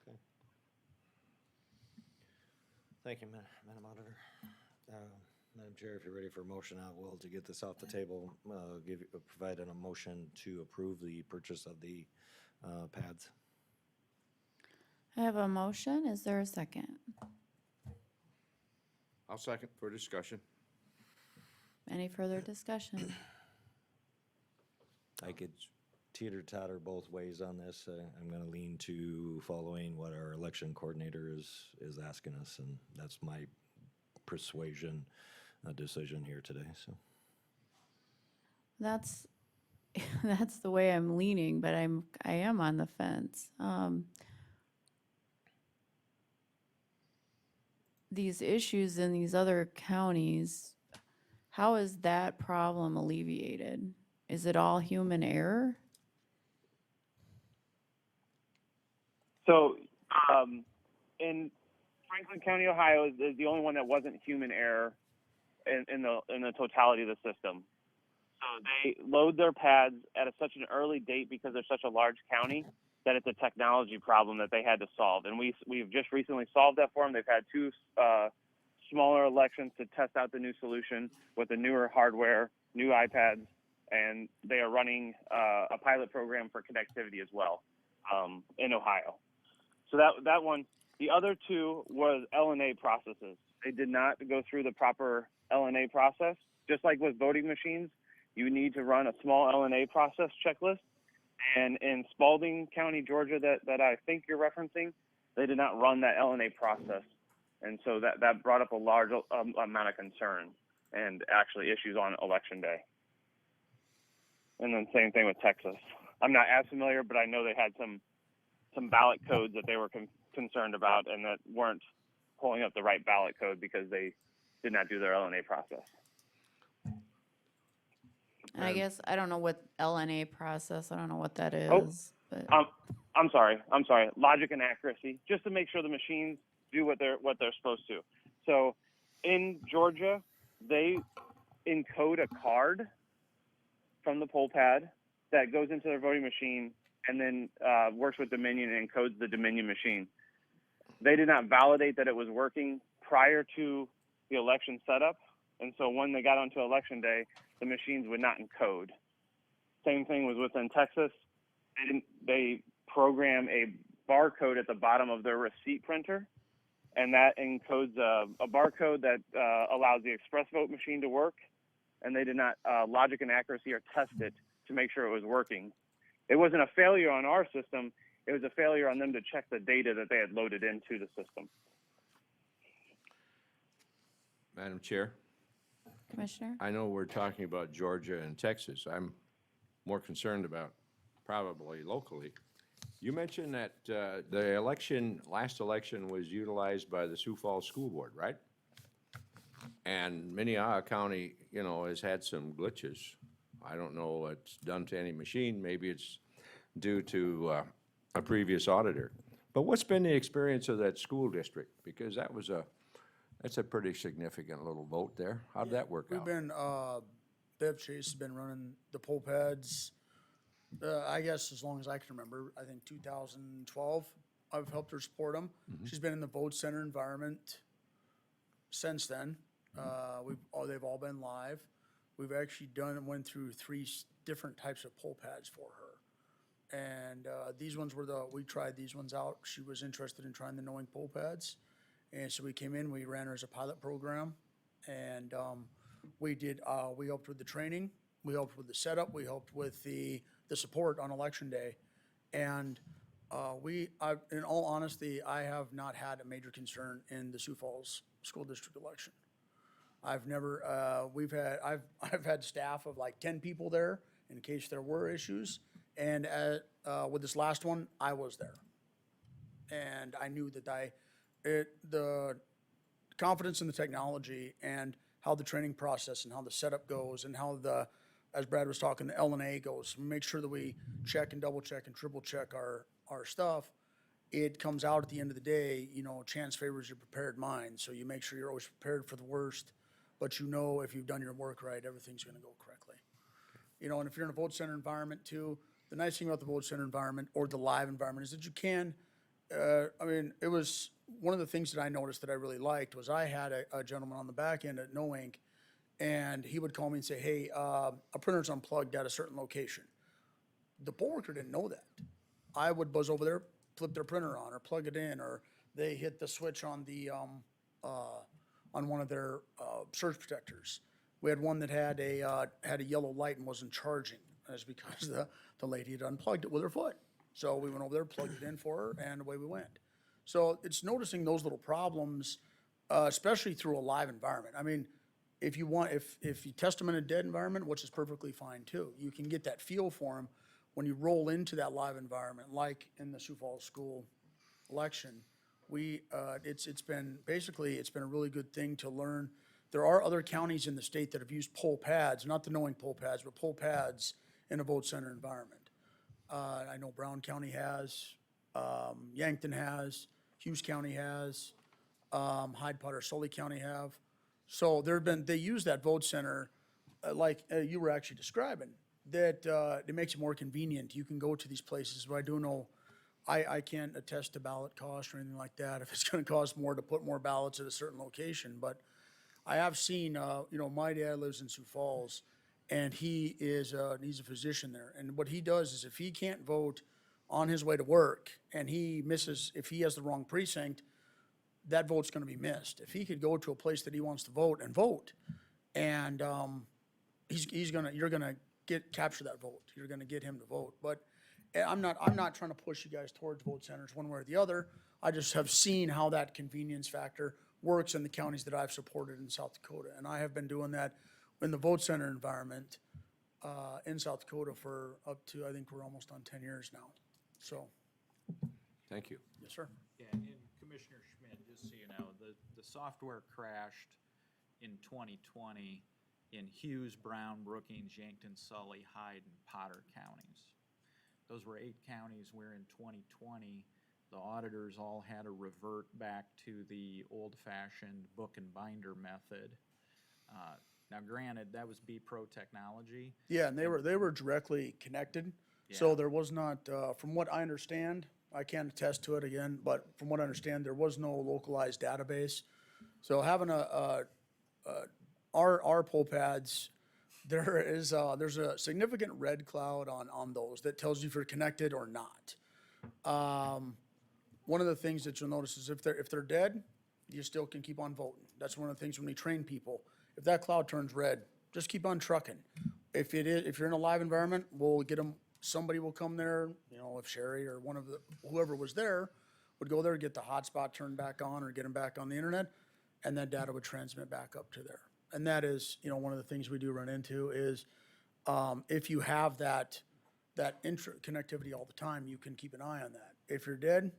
Okay. Thank you, Madam Auditor. Madam Chair, if you're ready for a motion, I will, to get this off the table, provide a motion to approve the purchase of the pads. I have a motion. Is there a second? I'll second for discussion. Any further discussion? I could teeter-totter both ways on this. I'm going to lean to following what our election coordinator is asking us, and that's my persuasion decision here today, so. That's the way I'm leaning, but I am on the fence. These issues in these other counties, how is that problem alleviated? Is it all human error? So in Franklin County, Ohio, is the only one that wasn't human error in the totality of the system. So they load their pads at such an early date because they're such a large county that it's a technology problem that they had to solve. And we've just recently solved that for them. They've had two smaller elections to test out the new solution with the newer hardware, new iPads, and they are running a pilot program for connectivity as well in Ohio. So that one, the other two was LNA processes. They did not go through the proper LNA process. Just like with voting machines, you need to run a small LNA process checklist. And in Spalding County, Georgia, that I think you're referencing, they did not run that LNA process. And so that brought up a large amount of concern and actually issues on election day. And then same thing with Texas. I'm not as familiar, but I know they had some ballot codes that they were concerned about and that weren't pulling up the right ballot code because they did not do their LNA process. And I guess, I don't know what LNA process, I don't know what that Oh, is, but. I'm sorry. Logic and accuracy, just to make sure the machines do what they're supposed to. So in Georgia, they encode a card from the poll pad that goes into their voting machine and then works with Dominion and encodes the Dominion machine. They did not validate that it was working prior to the election setup, and so when they got onto election day, the machines would not encode. Same thing was within Texas. They program a barcode at the bottom of their receipt printer, and that encodes a barcode that allows the express vote machine to work, and they did not logic and accuracy or test it to make sure it was working. It wasn't a failure on our system. It was a failure on them to check the data that they had loaded into the system. Madam Chair, Commissioner? I know we're talking about Georgia and Texas. I'm more concerned about probably locally. You mentioned that the last election was utilized by the Sioux Falls School Board, right? And Minnehaha County, has had some glitches. I don't know what's done to any machine. Maybe it's due to a previous auditor. But what's been the experience of that school district? Because that's a pretty significant little vote there. How did that work out? We've been, Bev Chase has been running the poll pads, I guess as long as I can remember. I think 2012, I've helped her support them. She's been in the vote center environment since then. They've all been live. We've actually went through 3 different types of poll pads for her. And these ones we tried these ones out. She was interested in trying the knowing poll pads. And so we came in, we ran her as a pilot program, and we helped with the training, we helped with the setup, we helped with the support on election day. And in all honesty, I have not had a major concern in the Sioux Falls School District election. I've never, I've had staff of like 10 people there in case there were issues. And with this last one, I was there. And I knew that the confidence in the technology and how the training process and how the setup goes and how as Brad was talking, the LNA goes, make sure that we check and double check and triple check our stuff. It comes out at the end of the day, chance favors your prepared mind. So you make sure you're always prepared for the worst, but if you've done your work right, everything's gonna go correctly. And if you're in a vote center environment too, the nice thing about the vote center environment or the live environment is that you can, it was one of the things that I noticed that I really liked was I had a gentleman on the back end at No Ink, and he would call me and say, hey, a printer's unplugged at a certain location. The poll worker didn't know that. I would buzz over there, flip their printer on or plug it in, or they hit the switch on on one of their surge protectors. We had one that had a yellow light and wasn't charging. That's because the lady had unplugged it with her foot. So we went over there, plugged it in for her, and away we went. So it's noticing those little problems, especially through a live environment. I mean, if you test them in a dead environment, which is perfectly fine too, you can get that feel for them when you roll into that live environment, like in the Sioux Falls school election. It's been a really good thing to learn. There are other counties in the state that have used poll pads, not the knowing poll pads, but poll pads in a vote center environment. I know Brown County has, Yankton has, Hughes County has, Hyde, Potter, Sully County have. So they use that vote center, like you were actually describing, that it makes it more convenient. You can go to these places, but I do know, I can't attest to ballot cost or anything like that, if it's gonna cost more to put more ballots at a certain location, but I have seen, my dad lives in Sioux Falls, and he's a physician there, and what he does is if he can't vote on his way to work, and he misses, if he has the wrong precinct, that vote's gonna be missed. If he could go to a place that he wants to vote, and, you're gonna capture that vote, you're gonna get him to vote, but I'm not trying to push you guys towards vote centers one way or the other. I just have seen how that convenience factor works in the counties that I've supported in South Dakota. And I have been doing that in the vote center environment in South Dakota for up to, I think we're almost on 10 years now. So, Thank you. yes, sir. Yeah, and Commissioner Schmidt, just so you know, the software crashed in 2020 in Hughes, Brown, Brookings, Yankton, Sully, Hyde, and Potter counties. Those were 8 counties where in 2020, the auditors all had to revert back to the old-fashioned book and binder method. Now granted, that was B-Pro technology. Yeah, and they were directly connected. So Yeah. there was not, from what I understand, I can't attest to it again, but from what I understand, there was no localized database. So having our poll pads, there's a significant red cloud on those that tells you if you're connected or not. One of the things that you'll notice is if they're dead, you still can keep on voting. That's one of the things when we train people. If that cloud turns red, just keep on trucking. If you're in a live environment, we'll get them, somebody will come there, if Sherry or whoever was there would go there, get the hotspot turned back on or get them back on the internet, and that data would transmit back up to there. And that is, one of the things we do run into is, if you have that connectivity all the time, you can keep an eye on that. If you're dead,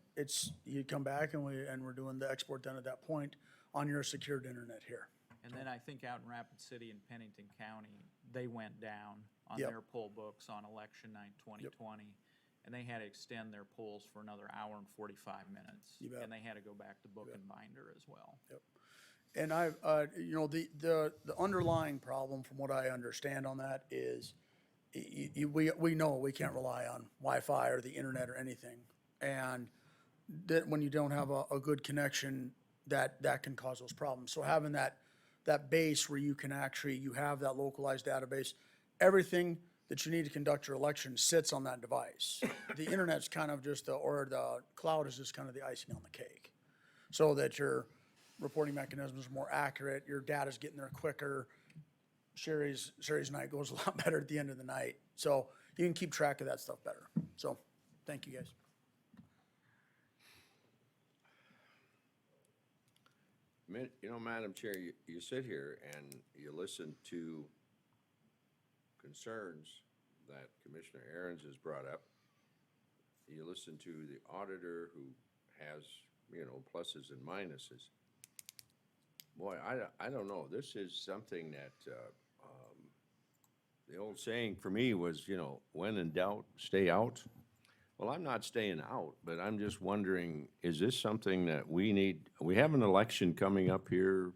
you come back and we're doing the export done at that point on your secured internet here. And then I think out in Rapid City and Pennington County, they went down on Yep. their poll books on election night 2020. And they had to extend their polls for another hour and 45 minutes. You bet. And they had to go back to book and binder as well. Yep. And the underlying problem, from what I understand on that, is we know we can't rely on Wi-Fi or the internet or anything. And that when you don't have a good connection, that can cause those problems. So having that base where you have that localized database, everything that you need to conduct your election sits on that device. The internet's kind of the cloud is just kind of the icing on the cake. So that your reporting mechanisms are more accurate, your data's getting there quicker. Sherry's night goes a lot better at the end of the night. So you can keep track of that stuff better. So, thank you guys. Madam Chair, you sit here and you listen to concerns that Commissioner Aaron's has brought up. You listen to the auditor who has, pluses and minuses. Boy, I don't know. This is something that, the old saying for me was, when in doubt, stay out. Well, I'm not staying out, but I'm just wondering, is this something that we need? We have an election coming up here,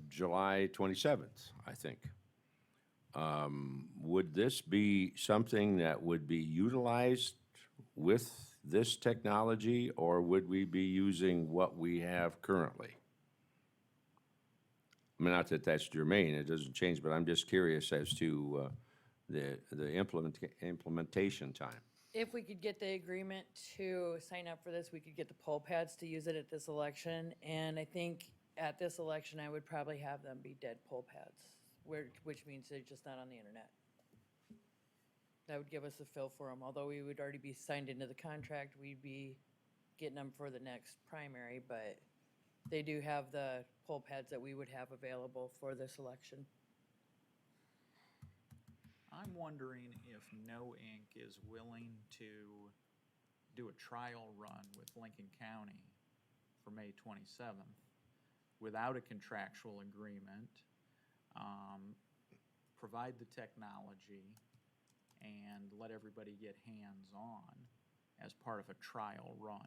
July 27th, I think. Would this be something that would be utilized with this technology, or would we be using what we have currently? I mean, not that that's germane, it doesn't change, but I'm just curious as to the implementation time. If we could get the agreement to sign up for this, we could get the poll pads to use it at this election. And I think at this election, I would probably have them be dead poll pads, which means they're just not on the internet. That would give us a feel for them. Although we would already be signed into the contract, we'd be getting them for the next primary, but they do have the poll pads that we would have available for this election. I'm wondering if No Inc. is willing to do a trial run with Lincoln County for May 27th without a contractual agreement, provide the technology, and let everybody get hands-on as part of a trial run.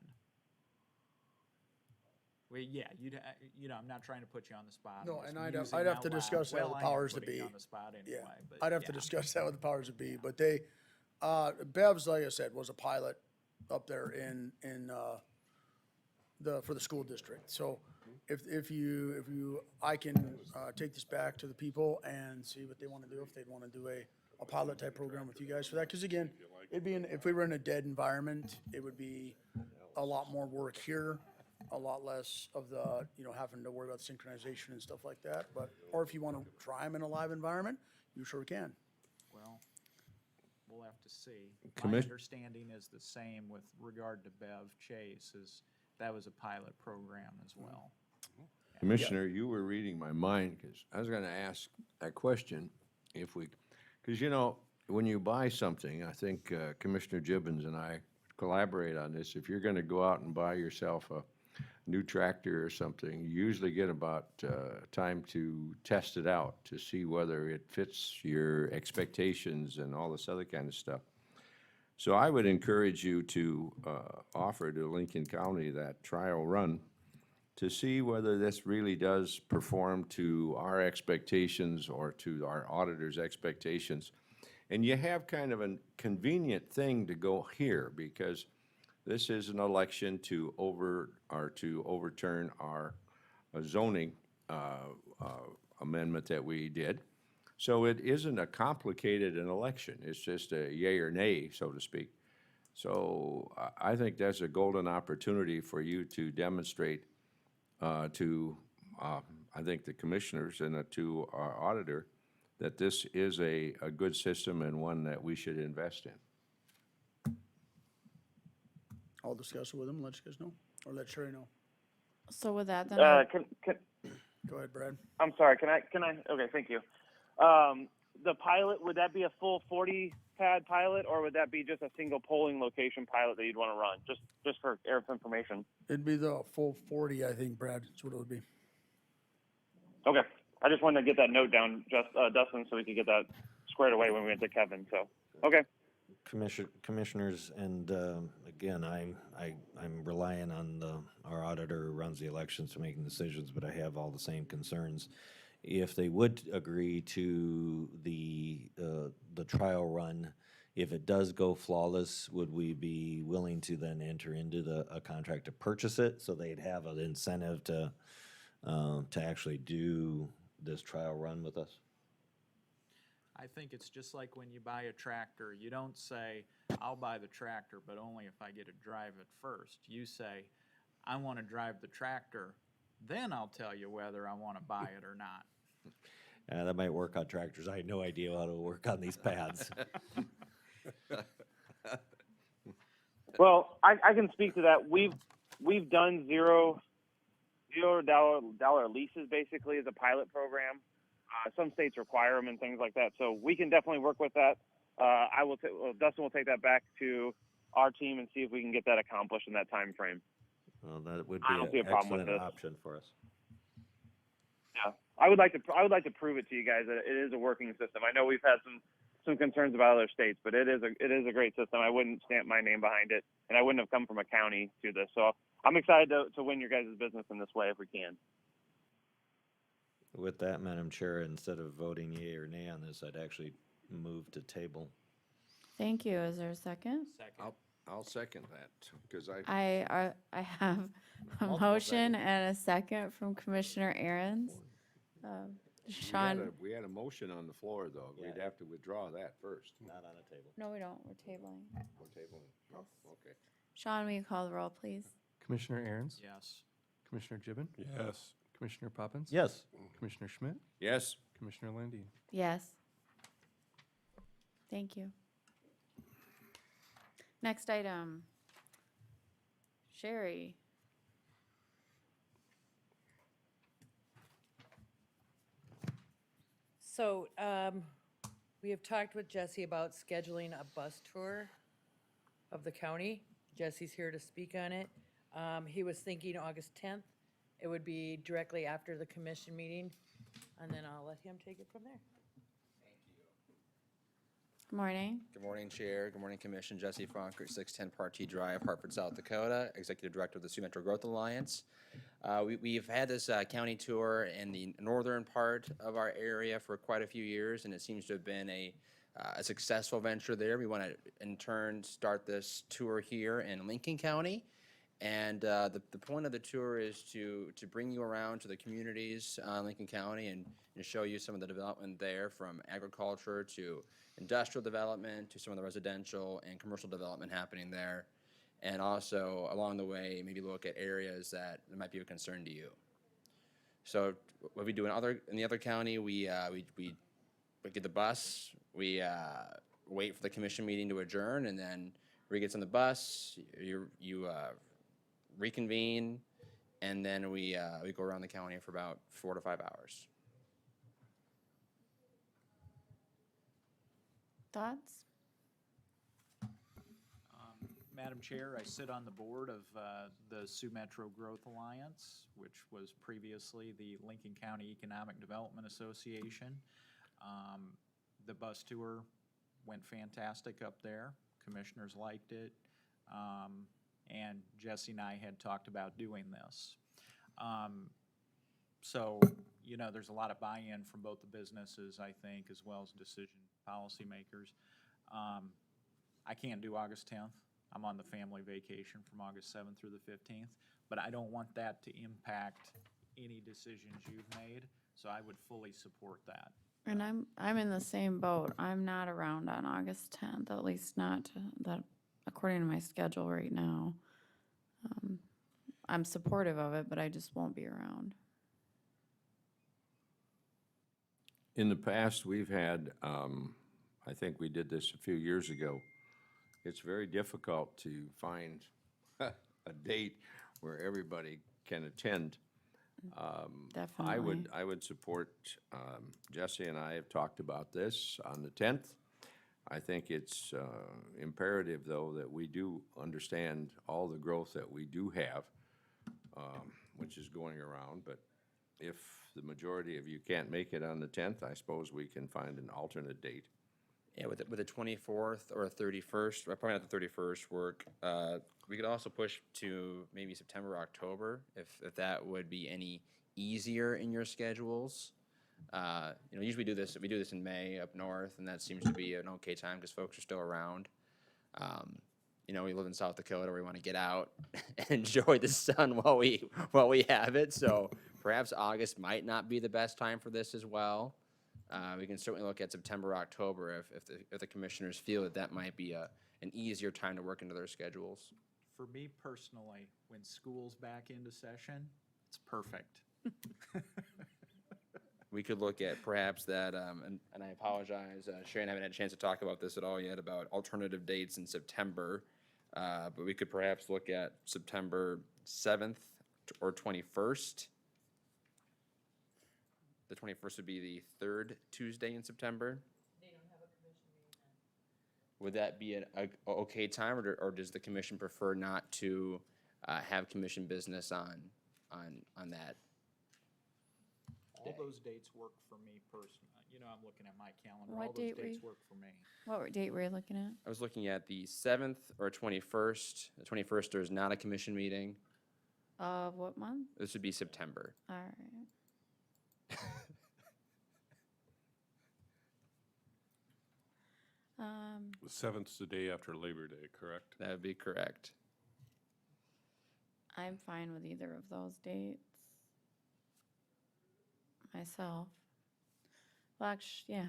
Well, yeah, I'm not trying to put you on the spot. I'm No, just and I'd musing have out to loud. discuss that Well, with I am powers that putting you be. on the spot Yeah, anyway, but I'd have to yeah. discuss that with the powers that be, but they, Bev's, like I said, was a pilot up there for the school district. So I can, take this back to the people and see what they want to do, if they'd want to do a pilot type program with you guys for that. Cause again, if we were in a dead environment, it would be a lot more work here, a lot less of the, having to worry about synchronization and stuff like that. Or if you want to try them in a live environment, you sure can. Well, we'll have to see. My Commis- understanding is the same with regard to Bev Chase, is that was a pilot program as well. Commissioner, you were reading my mind, because I was gonna ask that question, because when you buy something, I think Commissioner Gibbons and I collaborate on this. If you're gonna go out and buy yourself a new tractor or something, you usually get about time to test it out, to see whether it fits your expectations and all this other kind of stuff. So I would encourage you to offer to Lincoln County that trial run to see whether this really does perform to our expectations or to our auditor's expectations. And you have kind of a convenient thing to go here, because this is an election to overturn our zoning amendment that we did. So it isn't a complicated an election. It's just a yay or nay, so to speak. So I think that's a golden opportunity for you to demonstrate I think the commissioners and to our auditor, that this is a good system and one that we should invest in. I'll discuss it with them, let you guys know, or let Sherry know. So with that, then, Go ahead, Brad. I'm sorry. Can I? Okay, thank you. The pilot, would that be a full 40 pad pilot, or would that be just a single polling location pilot that you'd want to run? Just for information. It'd be the full 40, I think, Brad, that's what it would be. Okay. I just wanted to get that note down, Dustin, so we could get that squared away when we went to Kevin. So, okay. Commissioners, and again, I'm relying on our auditor who runs the elections to making decisions, but I have all the same concerns. If they would agree to the trial run, if it does go flawless, would we be willing to then enter into a contract to purchase it, so they'd have an incentive to actually do this trial run with us? I think it's just like when you buy a tractor. You don't say, I'll buy the tractor, but only if I get to drive it first. You say, I want to drive the tractor, then I'll tell you whether I want to buy it or not. That might work on tractors. I had no idea how to work on these pads. Well, I can speak to that. We've done $0 leases basically as a pilot program. Some states require them and things like that, so we can definitely work with that. Dustin will take that back to our team and see if we can get that accomplished in that time frame. Well, that would I don't see be a an problem with excellent this. option for us. Yeah, I would like to prove it to you guys that it is a working system. I know we've had some concerns about other states, but it is a great system. I wouldn't stamp my name behind it, and I wouldn't have come from a county to this. So I'm excited to win your guys' business in this way if we can. With that, Madam Chair, instead of voting yea or nay on this, I'd actually move to table. thank you. Is there a second? Second. I'll second that, because I have a Multiple motion and a second from Commissioner Aaron's. Sean, we had a motion on the floor, though. We'd Yeah. have to withdraw that first. Not on a table. no, we don't. We're tabling. We're tabling. Oh, okay. Sean, will you call the roll, please? Commissioner Aaron's? Yes. Commissioner Gibbon? Yes. Commissioner Poppins? Yes. Commissioner Schmidt? Yes. Commissioner Landine? Yes. Thank you. Next item. Sherry. So, we have talked with Jesse about scheduling a bus tour of the county. Jesse's here to speak on it. He was thinking August 10th. It would be directly after the commission meeting, and then I'll let him take it from there. Good morning. Good morning, Chair. Good morning, Commission. Jesse Frankert, 610 Partee Drive, Hartford, South Dakota, Executive Director of the Sioux Metro Growth Alliance. We've had this county tour in the northern part of our area for quite a few years, and it seems to have been a successful venture there. We want to, in turn, start this tour here in Lincoln County. And the point of the tour is to bring you around to the communities in Lincoln County and show you some of the development there, from agriculture to industrial development to some of the residential and commercial development happening there. And also, along the way, maybe look at areas that might be of concern to you. So what we do in the other county, we get the bus, we wait for the commission meeting to adjourn, and then Ree gets on the bus, you reconvene, and then we go around the county for about 4 to 5 hours. Thoughts? Madam Chair, I sit on the board of the Sioux Metro Growth Alliance, which was previously the Lincoln County Economic Development Association. The bus tour went fantastic up there. Commissioners liked it. And Jesse and I had talked about doing this. So, you know, there's a lot of buy-in from both the businesses, I think, as well as decision policymakers. I can't do August 10th. I'm on the family vacation from August 7th through the 15th, but I don't want that to impact any decisions you've made, so I would fully support that. And I'm in the same boat. I'm not around on August 10th, at least not that according to my schedule right now. I'm supportive of it, but I just won't be around. In the past, we've had, I think we did this a few years ago. It's very difficult to find a date where everybody can attend. Definitely. I would support, Jesse and I have talked about this on the 10th. I think it's imperative, though, that we do understand all the growth that we do have, which is going around. But if the majority of you can't make it on the 10th, I suppose we can find an alternate date. Yeah, with the 24th or 31st, probably not the 31st work. We could also push to maybe September, October, if that would be any easier in your schedules. You know, usually we do this in May up north, and that seems to be an okay time because folks are still around. You know, we live in South Dakota, where we want to get out and enjoy the sun while we have it. So perhaps August might not be the best time for this as well. We can certainly look at September, October if the commissioners feel that might be an easier time to work into their schedules. For me personally, when school's back into session, it's perfect. We could look at perhaps that, and I apologize, Sharon, I haven't had a chance to talk about this at all yet, about alternative dates in September. But we could perhaps look at September 7th or 21st. The 21st would be the third Tuesday in September. They don't have a commission meeting then. Would that be an okay time, or does the commission prefer not to have commission business on that? All those dates work for me personally. You know, I'm looking at my calendar. What All those date were dates you- work for me. What date were you looking at? I was looking at the 7th or 21st. The 21st, there's not a commission meeting. Of what month? This would be September. All right. The 7th's the day after Labor Day, correct? That would be correct. I'm fine with either of those dates. Myself. Well, actually, yeah,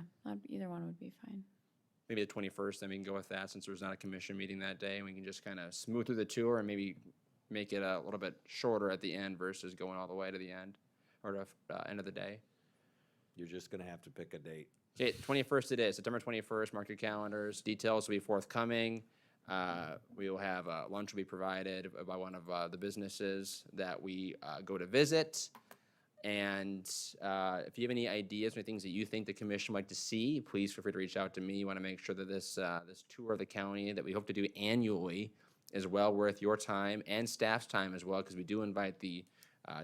either one would be fine. Maybe the 21st, then we can go with that since there's not a commission meeting that day. And we can just kind of smooth through the tour and maybe make it a little bit shorter at the end versus going all the way to the end or to end of the day. You're just gonna have to pick a date. Okay, 21st it is, September 21st, mark your calendars. Details will be forthcoming. We will have, lunch will be provided by one of the businesses that we go to visit. And if you have any ideas or things that you think the commission would like to see, please feel free to reach out to me. We want to make sure that this tour of the county that we hope to do annually is well worth your time and staff's time as well, because we do invite the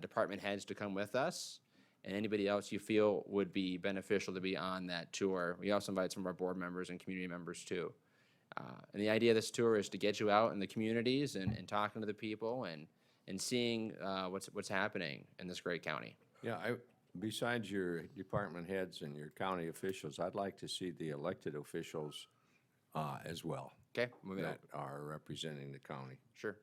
department heads to come with us. and anybody else you feel would be beneficial to be on that tour. We also invite some of our board members and community members too. And the idea of this tour is to get you out in the communities and talking to the people and seeing what's happening in this great county. Yeah, besides your department heads and your county officials, I'd like to see the elected officials as well Okay, moving on. that are representing the county. Sure.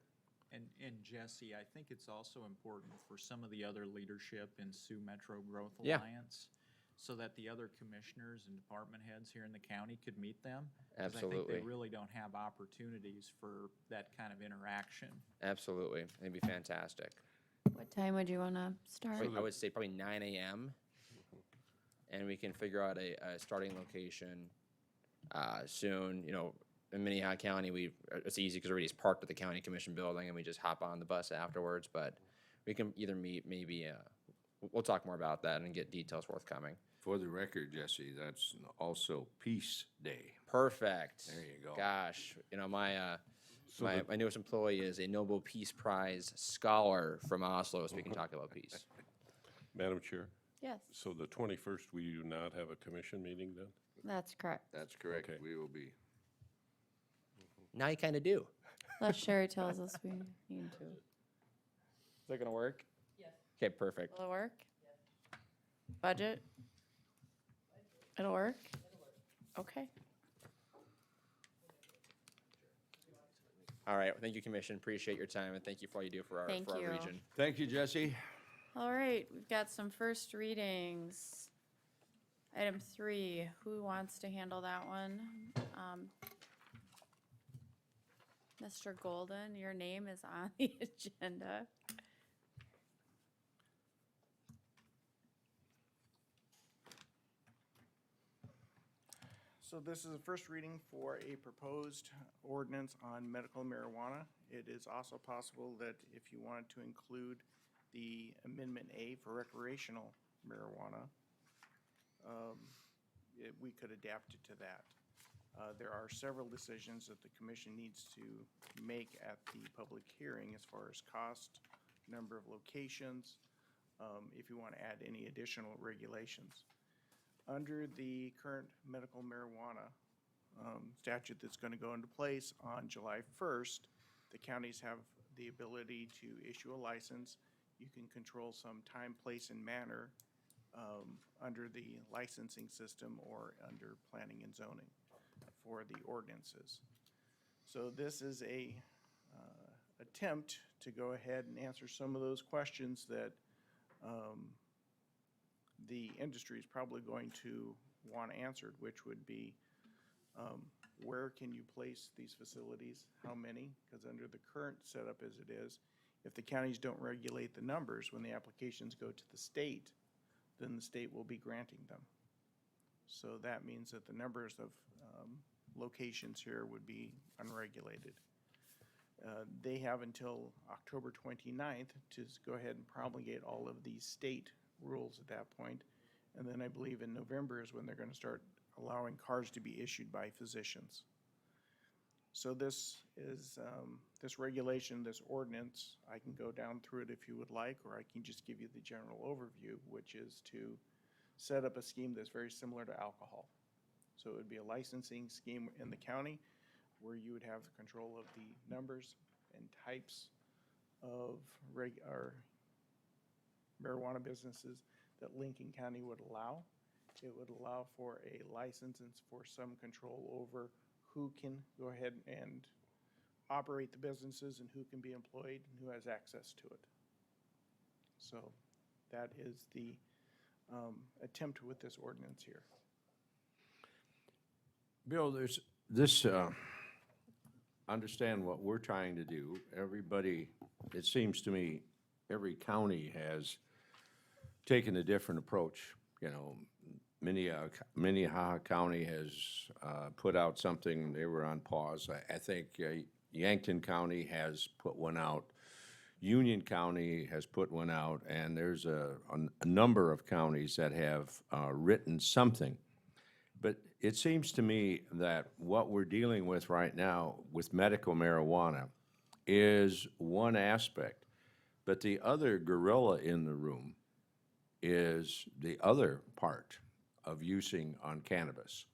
And Jesse, I think it's also important for some of the other leadership in Sioux Metro Growth Yeah. Alliance, so that the other commissioners and department heads here in the county could meet them. 'Cause I think Absolutely. they really don't have opportunities for that kind of interaction. Absolutely. It'd be fantastic. What time would you want to start? I would say probably 9 a.m. And we can figure out a starting location soon. You know, in Minnehaha County, it's easy because everybody's parked at the county commission building and we just hop on the bus afterwards. But we can either meet, maybe, we'll talk more about that and get details forthcoming. For the record, Jesse, that's also Peace Day. Perfect. There you go. Gosh, you know, my So my newest employee is a Nobel Peace Prize scholar from Oslo, so we can talk about peace. Madam Chair, Yes, so the 21st, we do not have a commission meeting then? that's correct. That's correct. Okay. We will be. Now you kind of do. Unless Sherry tells us we need to. Is that gonna work? Yes. Okay, perfect. Will it work? Budget? It'll work? Okay. All right, well, thank you, Commission. Appreciate your time, and thank you for all you do for our Thank you. region. Thank you, Jesse. All right, we've got some first readings. Item 3, who wants to handle that one? Mr. Golden, your name is on the agenda. So this is a first reading for a proposed ordinance on medical marijuana. It is also possible that if you wanted to include the Amendment A for recreational marijuana, we could adapt it to that. There are several decisions that the commission needs to make at the public hearing as far as cost, number of locations, if you want to add any additional regulations. Under the current medical marijuana statute that's going to go into place on July 1st, the counties have the ability to issue a license. You can control some time, place, and manner under the licensing system or under planning and zoning for the ordinances. So this is a attempt to go ahead and answer some of those questions that the industry is probably going to want answered, which would be where can you place these facilities, how many? Because under the current setup as it is, if the counties don't regulate the numbers, when the applications go to the state, then the state will be granting them. So that means that the numbers of locations here would be unregulated. They have until October 29th to go ahead and promulgate all of these state rules at that point. And then I believe in November is when they're going to start allowing cards to be issued by physicians. So this is, this regulation, this ordinance, I can go down through it if you would like, or I can just give you the general overview, which is to set up a scheme that's very similar to alcohol. So it would be a licensing scheme in the county where you would have control of the numbers and types of marijuana businesses that Lincoln County would allow. It would allow for a license and for some control over who can go ahead and operate the businesses and who can be employed and who has access to it. So that is the attempt with this ordinance here. Bill, there's this, understand what we're trying to do. Everybody, it seems to me, every county has taken a different approach. You know, Minnehaha County has put out something, they were on pause. I think Yankton County has put one out. Union County has put one out, and there's a number of counties that have written something. But it seems to me that what we're dealing with right now with medical marijuana is one aspect, but the other gorilla in the room is the other part of using on cannabis.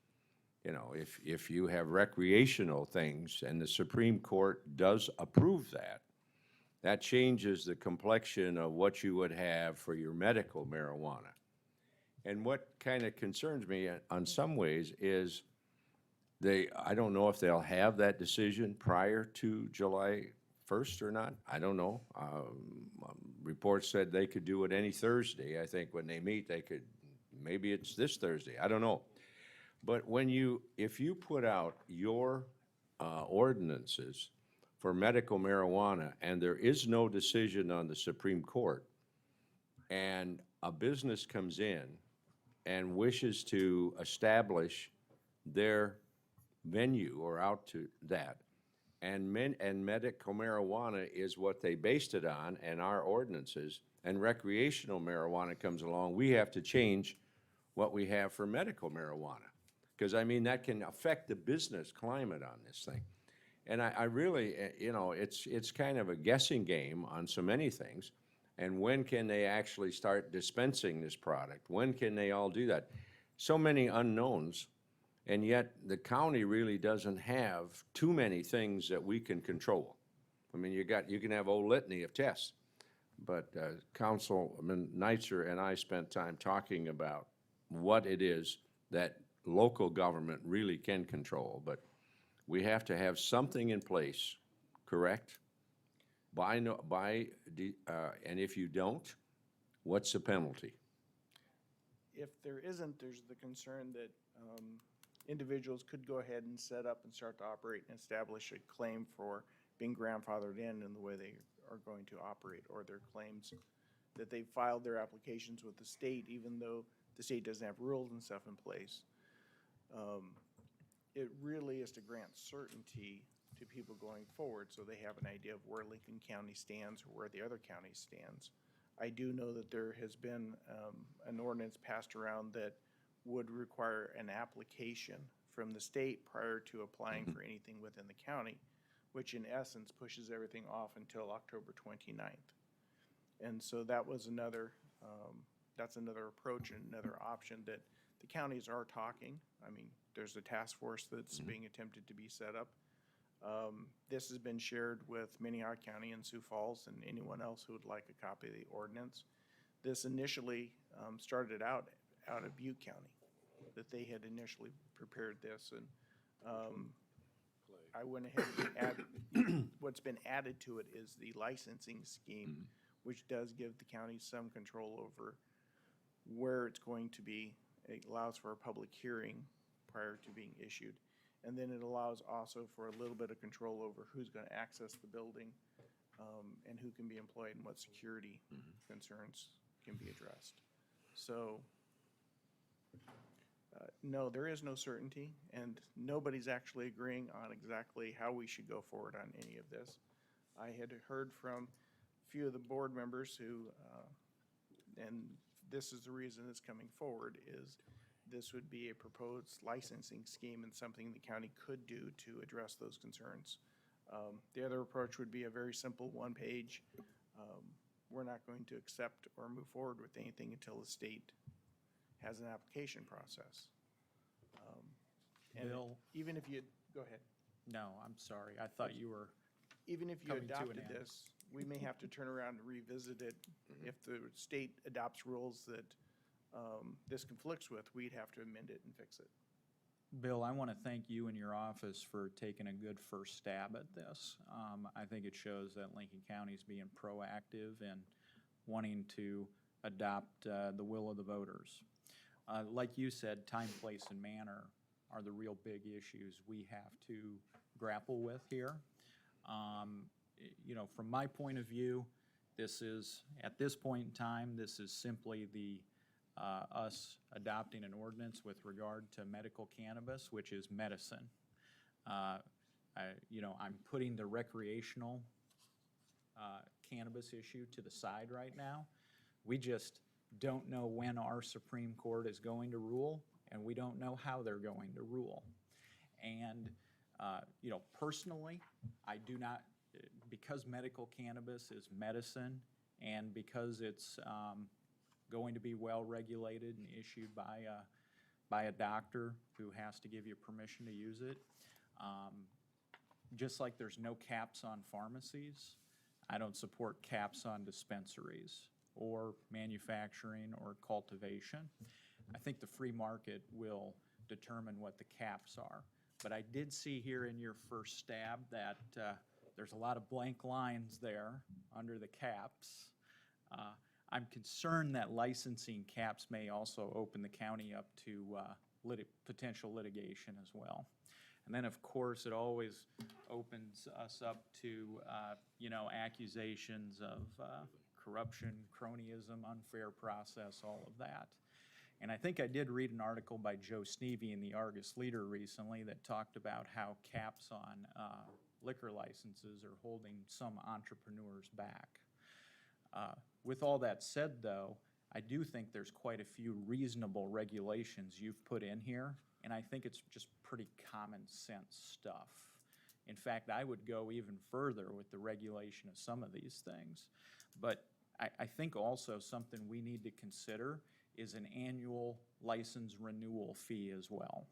You know, if you have recreational things and the Supreme Court does approve that, that changes the complexion of what you would have for your medical marijuana. And what kind of concerns me on some ways is I don't know if they'll have that decision prior to July 1st or not. I don't know. Reports said they could do it any Thursday. I think when they meet, maybe it's this Thursday. I don't know. But if you put out your ordinances for medical marijuana and there is no decision on the Supreme Court, and a business comes in and wishes to establish their venue or out to that, and medical marijuana is what they based it on and our ordinances, and recreational marijuana comes along, we have to change what we have for medical marijuana. Because, I mean, that can affect the business climate on this thing. And I really, you know, it's kind of a guessing game on so many things. And when can they actually start dispensing this product? When can they all do that? So many unknowns, and yet the county really doesn't have too many things that we can control. I mean, you can have a whole litany of tests, but Councilman Neitzer and I spent time talking about what it is that local government really can control, but we have to have something in place, correct? And if you don't, what's the penalty? If there isn't, there's the concern that individuals could go ahead and set up and start to operate and establish a claim for being grandfathered in the way they are going to operate, or their claims that they filed their applications with the state, even though the state doesn't have rules and stuff in place. It really is to grant certainty to people going forward so they have an idea of where Lincoln County stands or where the other counties stands. I do know that there has been an ordinance passed around that would require an application from the state prior to applying for anything within the county, which in essence pushes everything off until October 29th. And so that was that's another approach and another option that the counties are talking. I mean, there's a task force that's being attempted to be set up. This has been shared with Minnehaha County and Sioux Falls and anyone else who would like a copy of the ordinance. This initially started out of Butte County, that they had initially prepared this, and I went ahead and added, what's been added to it is the licensing scheme, which does give the county some control over where it's going to be. It allows for a public hearing prior to being issued. And then it allows also for a little bit of control over who's going to access the building and who can be employed and what security concerns can be addressed. So, no, there is no certainty, and nobody's actually agreeing on exactly how we should go forward on any of this. I had heard from a few of the board members who, and this is the reason it's coming forward, is this would be a proposed licensing scheme and something the county could do to address those concerns. The other approach would be a very simple one-page. We're not going to accept or move forward with anything until the state has an application process. And Bill? even if you, go ahead. No, I'm sorry. I thought you were, Even if you coming to an adopted end. this, we may have to turn around and revisit it. If the state adopts rules that this conflicts with, we'd have to amend it and fix it. Bill, I want to thank you and your office for taking a good first stab at this. I think it shows that Lincoln County is being proactive and wanting to adopt the will of the voters. Like you said, time, place, and manner are the real big issues we have to grapple with here. You know, from my point of view, this is, at this point in time, this is simply the us adopting an ordinance with regard to medical cannabis, which is medicine. You know, I'm putting the recreational cannabis issue to the side right now. We just don't know when our Supreme Court is going to rule, and we don't know how they're going to rule. And, you know, personally, I do not, because medical cannabis is medicine, and because it's going to be well-regulated and issued by a doctor who has to give you permission to use it. Just like there's no caps on pharmacies, I don't support caps on dispensaries or manufacturing or cultivation. I think the free market will determine what the caps are. But I did see here in your first stab that there's a lot of blank lines there under the caps. I'm concerned that licensing caps may also open the county up to potential litigation as well. And then, of course, it always opens us up to, accusations of corruption, cronyism, unfair process, all of that. And I think I did read an article by Joe Snevey in the Argus Leader recently that talked about how caps on liquor licenses are holding some entrepreneurs back. With all that said, though, I do think there's quite a few reasonable regulations you've put in here, and I think it's just pretty common sense stuff. In fact, I would go even further with the regulation of some of these things. But I think also something we need to consider is an annual license renewal fee as well.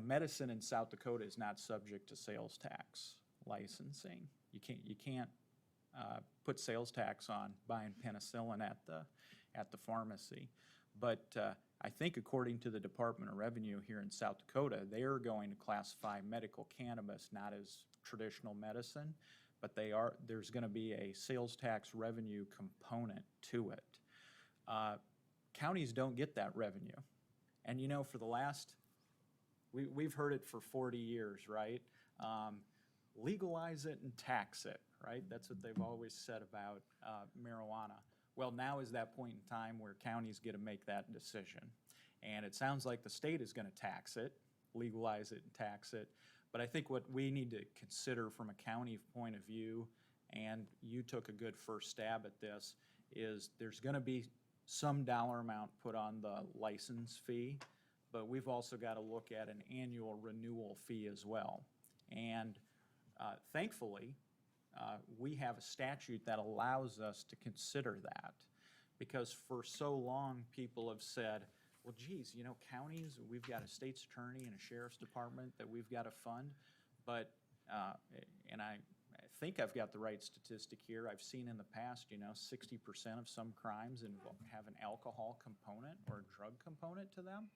Medicine in South Dakota is not subject to sales tax licensing. You can't put sales tax on buying penicillin at the pharmacy. But I think according to the Department of Revenue here in South Dakota, they are going to classify medical cannabis not as traditional medicine, but there's going to be a sales tax revenue component to it. Counties don't get that revenue. And for the last, we've heard it for 40 years, right? Legalize it and tax it, right? That's what they've always said about marijuana. Well, now is that point in time where counties get to make that decision. And it sounds like the state is going to tax it, legalize it and tax it. But I think what we need to consider from a county point of view, and you took a good first stab at this, is there's going to be some dollar amount put on the license fee, but we've also got to look at an annual renewal fee as well. And thankfully, we have a statute that allows us to consider that, because for so long people have said, well, geez, counties, we've got a state's attorney and a sheriff's department that we've got to fund, but, and I think I've got the right statistic here, I've seen in the past, 60% of some crimes have an alcohol component or a drug component to them.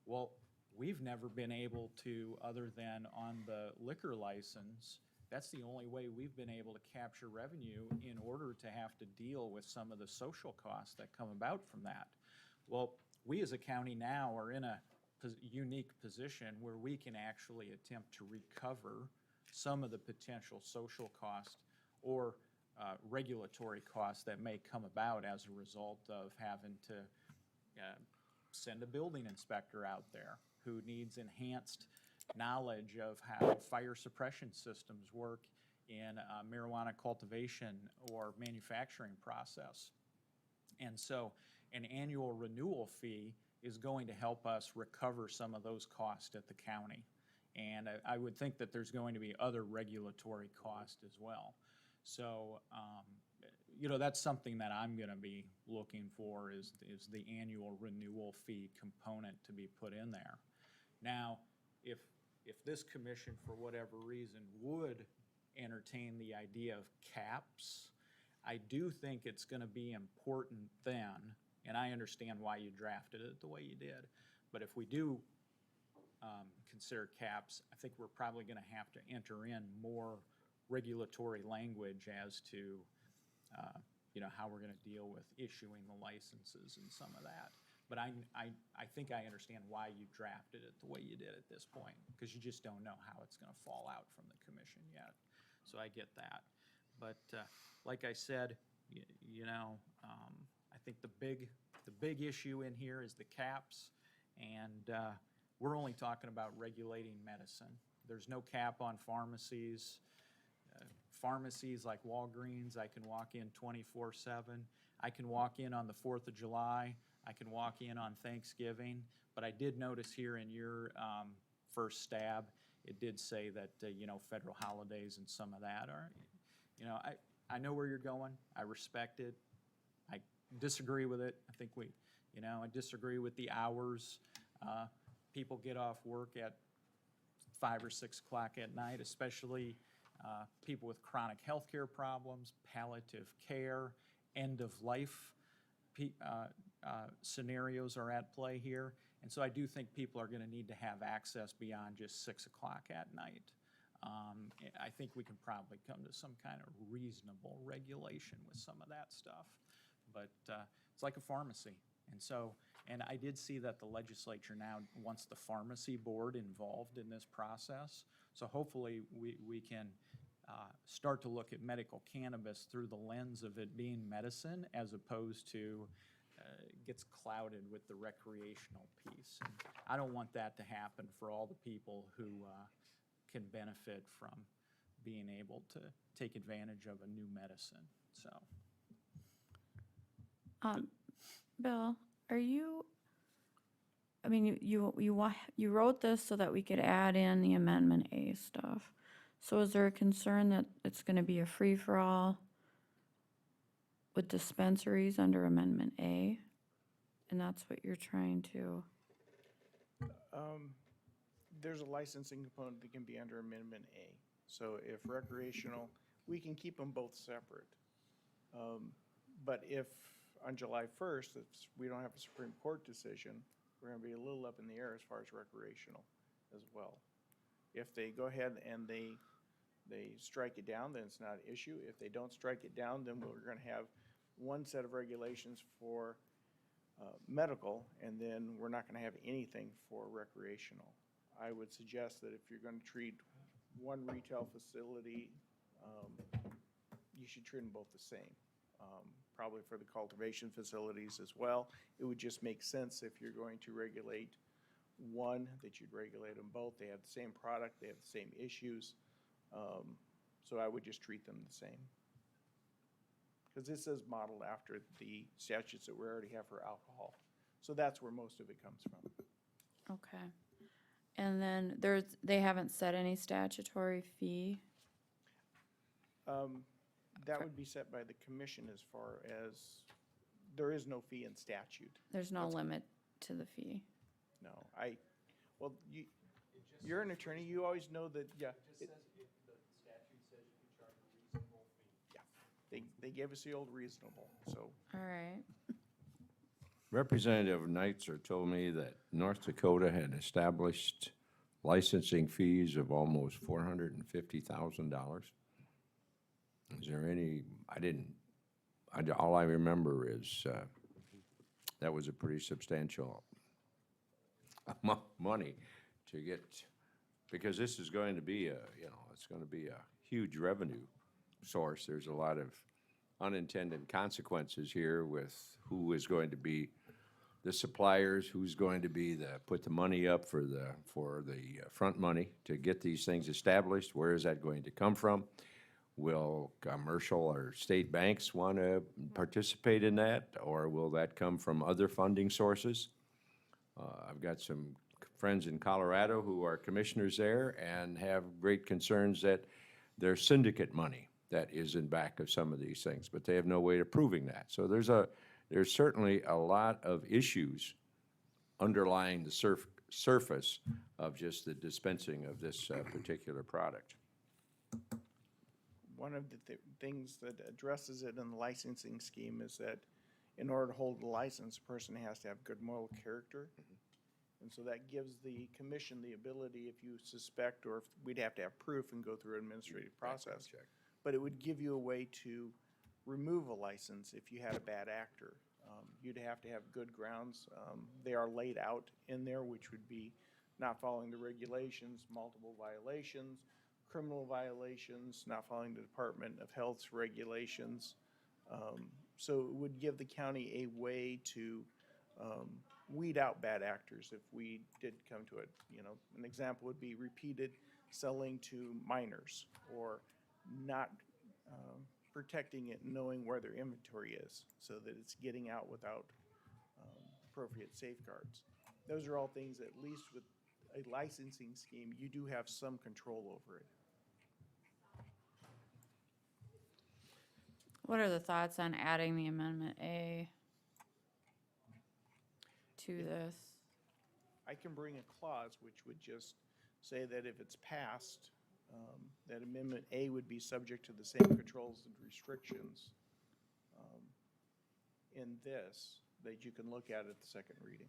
Well, we've never been able to, other than on the liquor license, that's the only way we've been able to capture revenue in order to have to deal with some of the social costs that come about from that. Well, we as a county now are in a unique position where we can actually attempt to recover some of the potential social cost or regulatory costs that may come about as a result of having to send a building inspector out there who needs enhanced knowledge of how fire suppression systems work in a marijuana cultivation or manufacturing process. And so an annual renewal fee is going to help us recover some of those costs at the county. And I would think that there's going to be other regulatory costs as well. So, that's something that I'm going to be looking for is the annual renewal fee component to be put in there. Now, if this commission, for whatever reason, would entertain the idea of caps, I do think it's going to be important then, and I understand why you drafted it the way you did, but if we do consider caps, I think we're probably going to have to enter in more regulatory language as to how we're going to deal with issuing the licenses and some of that. But I think I understand why you drafted it the way you did at this point, because you just don't know how it's going to fall out from the commission yet. So I get that. But like I said, I think the big issue in here is the caps, and we're only talking about regulating medicine. There's no cap on pharmacies. Pharmacies like Walgreens, I can walk in 24/7. I can walk in on the 4th of July. I can walk in on Thanksgiving. But I did notice here in your first stab, it did say that, federal holidays and some of that are, I know where you're going. I respect it. disagree with it. I think I disagree with the hours. People get off work at 5 or 6 o'clock at night, especially people with chronic healthcare problems, palliative care, end-of-life scenarios are at play here. And so I do think people are going to need to have access beyond just 6 o'clock at night. I think we can probably come to some kind of reasonable regulation with some of that stuff. But it's like a pharmacy. And I did see that the legislature now wants the pharmacy board involved in this process. So hopefully we can start to look at medical cannabis through the lens of it being medicine as opposed to gets clouded with the recreational piece. And I don't want that to happen for all the people who can benefit from being able to take advantage of a new medicine, so. Bill, you wrote this so that we could add in the Amendment A stuff. So is there a concern that it's gonna be a free-for-all with dispensaries under Amendment A? And that's what you're trying to, There's a licensing component that can be under Amendment A. So if recreational, we can keep them both separate. But if on July 1st, we don't have a Supreme Court decision, we're gonna be a little up in the air as far as recreational as well. If they go ahead and they strike it down, then it's not an issue. If they don't strike it down, then we're gonna have one set of regulations for medical, and then we're not gonna have anything for recreational. I would suggest that if you're gonna treat one retail facility, you should treat them both the same. Probably for the cultivation facilities as well. It would just make sense if you're going to regulate one, that you'd regulate them both. They have the same product, they have the same issues. So I would just treat them the same. Because this is modeled after the statutes that we already have for alcohol. So that's where most of it comes from. okay. And then they haven't set any statutory fee? That would be set by the commission as far as, there is no fee in statute. There's no limit to the fee? No, well, you're an attorney, you always know that, yeah. Yeah, they gave us the old reasonable, so. All right. Representative Neitzer told me that North Dakota had established licensing fees of almost $450,000. Is there any, all I remember is that was a pretty substantial amount of money to get, because this is going to be it's going to be a huge revenue source. There's a lot of unintended consequences here with who is going to be the suppliers, who's going to be put the money up for the front money to get these things established. Where is that going to come from? Will commercial or state banks want to participate in that, or will that come from other funding sources? I've got some friends in Colorado who are commissioners there and have great concerns that there's syndicate money that is in back of some of these things, but they have no way of proving that. So there's certainly a lot of issues underlying the surface of just the dispensing of this particular product. One of the things that addresses it in the licensing scheme is that in order to hold the license, a person has to have good moral character. And so that gives the commission the ability, if you suspect, or if we'd have to have proof and go through an administrative process. But it would give you a way to remove a license if you had a bad actor. You'd have to have good grounds. They are laid out in there, which would be not following the regulations, multiple violations, criminal violations, not following the Department of Health's regulations. So it would give the county a way to weed out bad actors if we did come to it. An example would be repeated selling to minors, or not protecting it, knowing where their inventory is, so that it's getting out without appropriate safeguards. Those are all things, at least with a licensing scheme, you do have some control over it. What are the thoughts on adding the Amendment A to this. I can bring a clause which would just say that if it's passed, that Amendment A would be subject to the same controls and restrictions in this, that you can look at the second reading.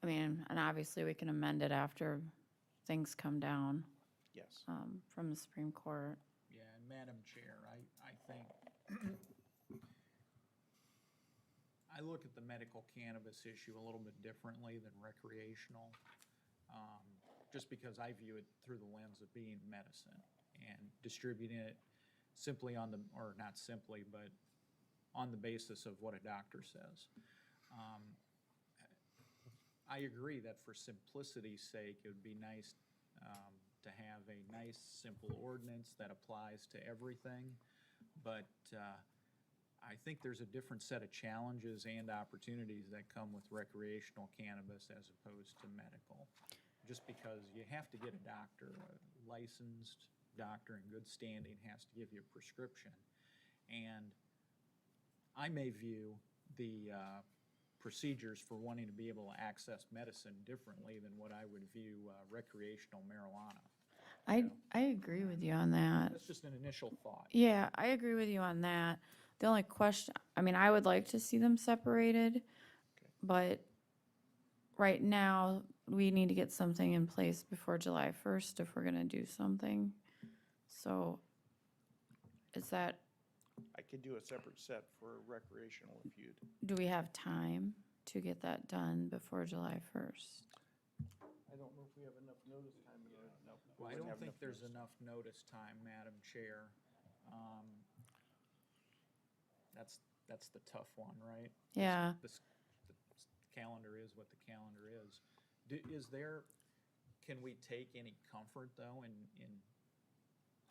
I mean, and obviously we can amend it after things come down, Yes. from the Supreme Court. Yeah, and Madam Chair, I think, I look at the medical cannabis issue a little bit differently than recreational, just because I view it through the lens of being medicine and distributing it simply on the, or not simply, but on the basis of what a doctor says. I agree that for simplicity's sake, it would be nice to have a nice, simple ordinance that applies to everything. But I think there's a different set of challenges and opportunities that come with recreational cannabis as opposed to medical. Just because you have to get a doctor, a licensed doctor in good standing has to give you a prescription. And I may view the procedures for wanting to be able to access medicine differently than what I would view recreational marijuana. I agree with you on that. That's just an initial thought. Yeah, I agree with you on that. The only question, I mean, I would like to see them separated, but right now, we need to get something in place before July 1st if we're gonna do something. So, is that, I could do a separate set for recreational if you'd. do we have time to get that done before July 1st? I don't know if we have enough notice time. No. Well, I don't think there's enough notice time, Madam Chair. That's the tough one, right? Yeah. The calendar is what the calendar is. Can we take any comfort, though, in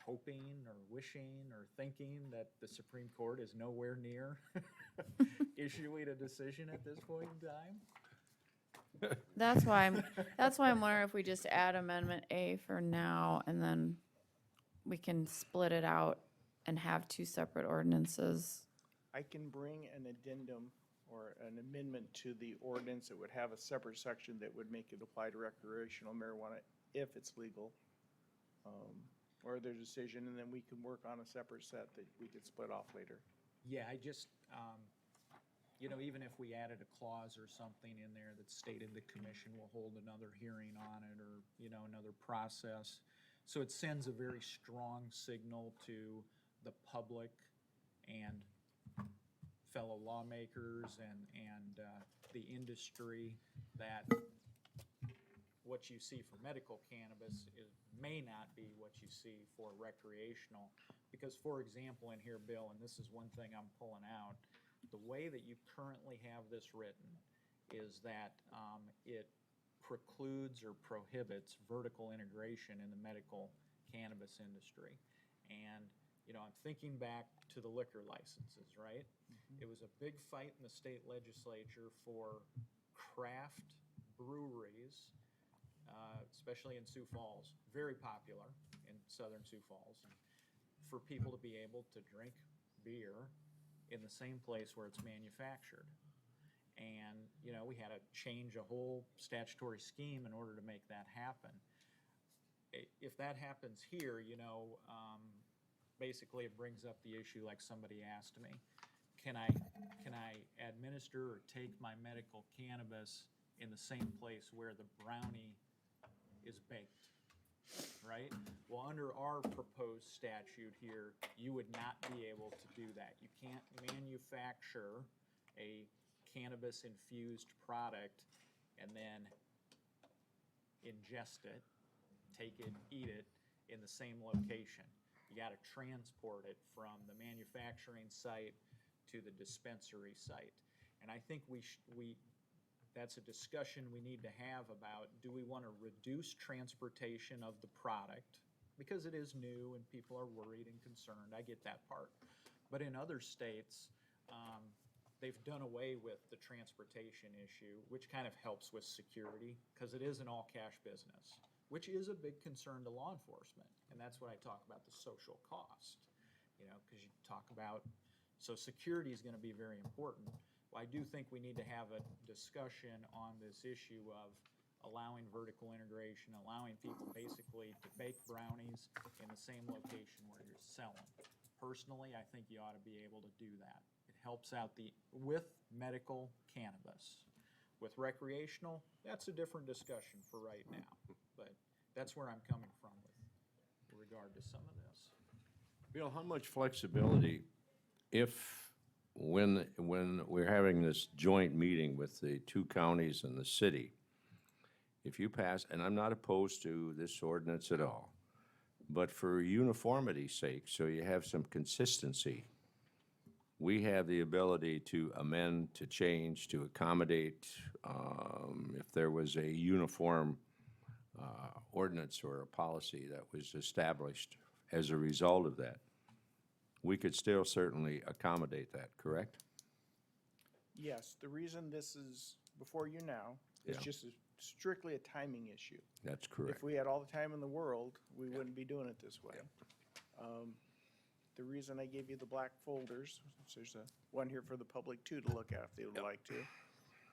hoping or wishing or thinking that the Supreme Court is nowhere near issuing a decision at this point in time? That's why I'm wondering if we just add Amendment A for now, and then we can split it out and have two separate ordinances. I can bring an addendum or an amendment to the ordinance that would have a separate section that would make it apply to recreational marijuana if it's legal, or their decision, and then we can work on a separate set that we could split off later. Yeah, I just, even if we added a clause or something in there that stated the commission will hold another hearing on it, or, another process. So it sends a very strong signal to the public and fellow lawmakers and the industry that what you see for medical cannabis may not be what you see for recreational. Because, for example, in here, Bill, and this is one thing I'm pulling out, the way that you currently have this written is that it precludes or prohibits vertical integration in the medical cannabis industry. And, I'm thinking back to the liquor licenses, right? Mm-hmm. It was a big fight in the state legislature for craft breweries, especially in Sioux Falls, very popular in southern Sioux Falls, for people to be able to drink beer in the same place where it's manufactured. And, we had to change a whole statutory scheme in order to make that happen. If that happens here, basically it brings up the issue like somebody asked me. Can I administer or take my medical cannabis in the same place where the brownie is baked, right? Well, under our proposed statute here, you would not be able to do that. You can't manufacture a cannabis-infused product and then ingest it, take it, eat it in the same location. You got to transport it from the manufacturing site to the dispensary site. And I think that's a discussion we need to have about, do we want to reduce transportation of the product? Because it is new and people are worried and concerned. I get that part. But in other states, they've done away with the transportation issue, which kind of helps with security, because it is an all-cash business, which is a big concern to law enforcement. And that's what I talk about, the social cost, because you talk about, so security is going to be very important. Well, I do think we need to have a discussion on this issue of allowing vertical integration, allowing people basically to bake brownies in the same location where you're selling. Personally, I think you ought to be able to do that. It helps out with medical cannabis. With recreational, that's a different discussion for right now, but that's where I'm coming from with regard to some of this. Bill, how much flexibility, when we're having this joint meeting with the two counties and the city, if you pass, and I'm not opposed to this ordinance at all, but for uniformity's sake, so you have some consistency, we have the ability to amend, to change, to accommodate, if there was a uniform ordinance or a policy that was established as a result of that. We could still certainly accommodate that, correct? Yes, the reason this is before you now is Yeah. just strictly a timing issue. That's correct. If we had all the time in the world, we wouldn't be doing it this way. The reason I gave you the black folders, there's one here for the public too to look at if they would like to,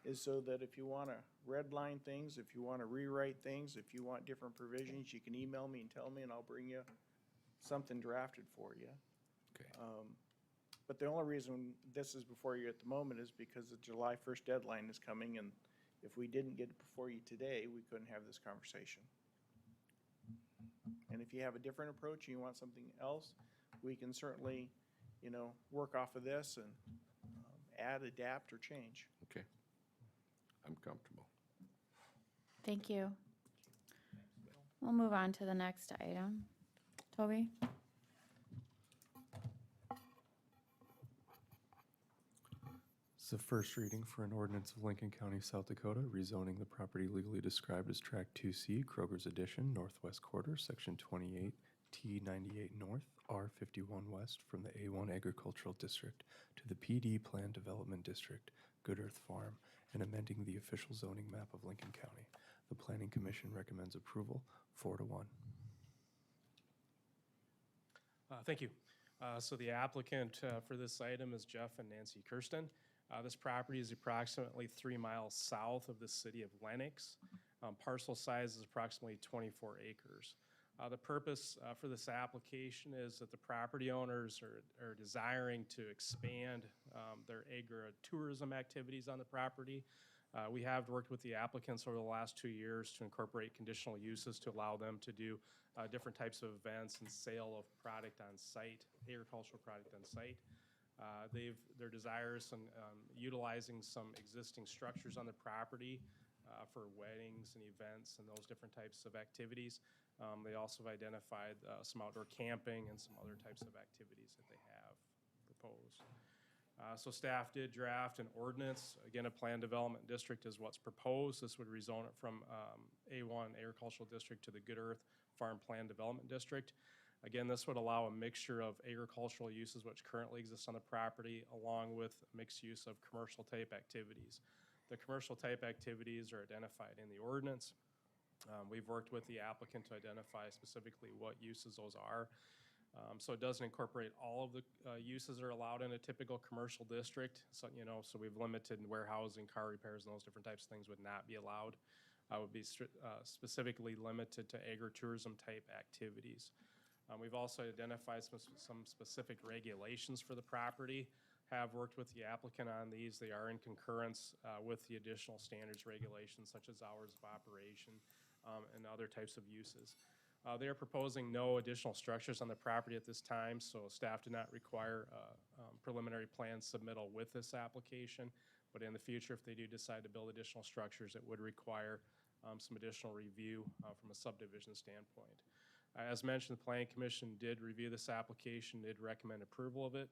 is so that if you want to redline things, if you want to rewrite things, if you want different provisions, you can email me and tell me, and I'll bring you something drafted for you. Okay. But the only reason this is before you at the moment is because the July 1st deadline is coming, and if we didn't get it before you today, we couldn't have this conversation. And if you have a different approach and you want something else, we can certainly, work off of this and add, adapt, or change. Okay. I'm comfortable. Thank you. We'll move on to the next item. Toby? It's the first reading for an ordinance of Lincoln County, South Dakota, rezoning the property legally described as Tract 2C, Kroger's Addition, Northwest Quarter, Section 28, T98 North, R51 West, from the A1 Agricultural District to the PD Planned Development District, Good Earth Farm, and amending the official zoning map of Lincoln County. The Planning Commission recommends approval, 4-1. Thank you. So the applicant for this item is Jeff and Nancy Kirsten. This property is approximately 3 miles south of the city of Lenox. Parcel size is approximately 24 acres. The purpose for this application is that the property owners are desiring to expand their agritourism activities on the property. We have worked with the applicants over the last 2 years to incorporate conditional uses to allow them to do different types of events and sale of product on site, agricultural product on site. Their desires and utilizing some existing structures on the property for weddings and events and those different types of activities. They also have identified some outdoor camping and some other types of activities that they have proposed. So staff did draft an ordinance. Again, a planned development district is what's proposed. This would rezone it from A1 Agricultural District to the Good Earth Farm Planned Development District. Again, this would allow a mixture of agricultural uses which currently exist on the property, along with mixed use of commercial type activities. The commercial type activities are identified in the ordinance. We've worked with the applicant to identify specifically what uses those are. So it doesn't incorporate all of the uses that are allowed in a typical commercial district. So, so we've limited warehousing, car repairs, and those different types of things would not be allowed. Would be specifically limited to agritourism type activities. We've also identified some specific regulations for the property, have worked with the applicant on these. They are in concurrence with the additional standards regulations such as hours of operation and other types of uses. They are proposing no additional structures on the property at this time, so staff did not require preliminary plan submittal with this application. But in the future, if they do decide to build additional structures, it would require some additional review from a subdivision standpoint. As mentioned, the Planning Commission did review this application, did recommend approval of it.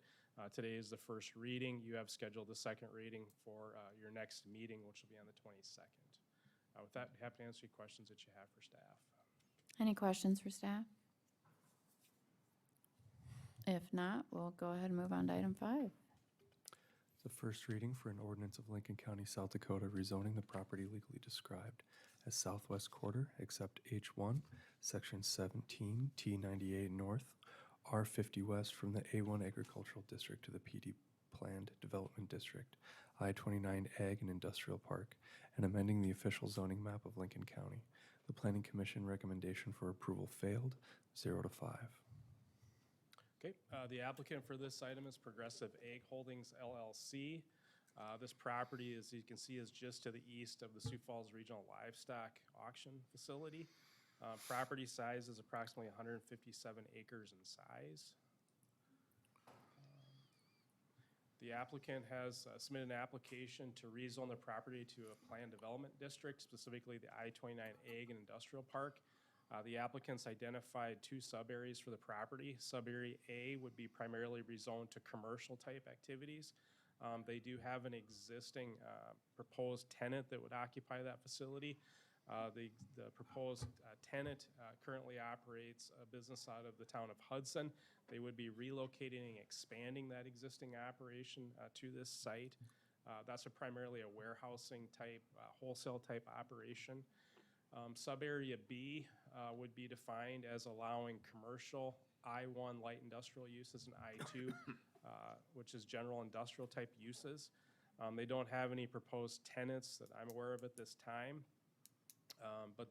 Today is the first reading. You have scheduled the second reading for your next meeting, which will be on the 22nd. With that, happy to answer any questions that you have for staff. Any questions for staff? If not, we'll go ahead and move on to item 5. The first reading for an ordinance of Lincoln County, South Dakota, rezoning the property legally described as Southwest Quarter, except H1, Section 17, T98 North, R50 West from the A1 Agricultural District to the PD Planned Development District, I-29 Ag and Industrial Park, and amending the official zoning map of Lincoln County. The Planning Commission recommendation for approval failed, 0 to 5. Okay, the applicant for this item is Progressive Ag Holdings LLC. This property, as you can see, is just to the east of the Sioux Falls Regional Livestock Auction Facility. Property size is approximately 157 acres in size. The applicant has submitted an application to rezone the property to a planned development district, specifically the I-29 Ag and Industrial Park. The applicants identified two sub-areas for the property. Sub-area A would be primarily rezoned to commercial type activities. They do have an existing proposed tenant that would occupy that facility. The proposed tenant currently operates a business out of the town of Hudson. They would be relocating and expanding that existing operation to this site. That's primarily a warehousing type, wholesale type operation. Sub-area B would be defined as allowing commercial I-1 light industrial uses and I-2, which is general industrial type uses. They don't have any proposed tenants that I'm aware of at this time. But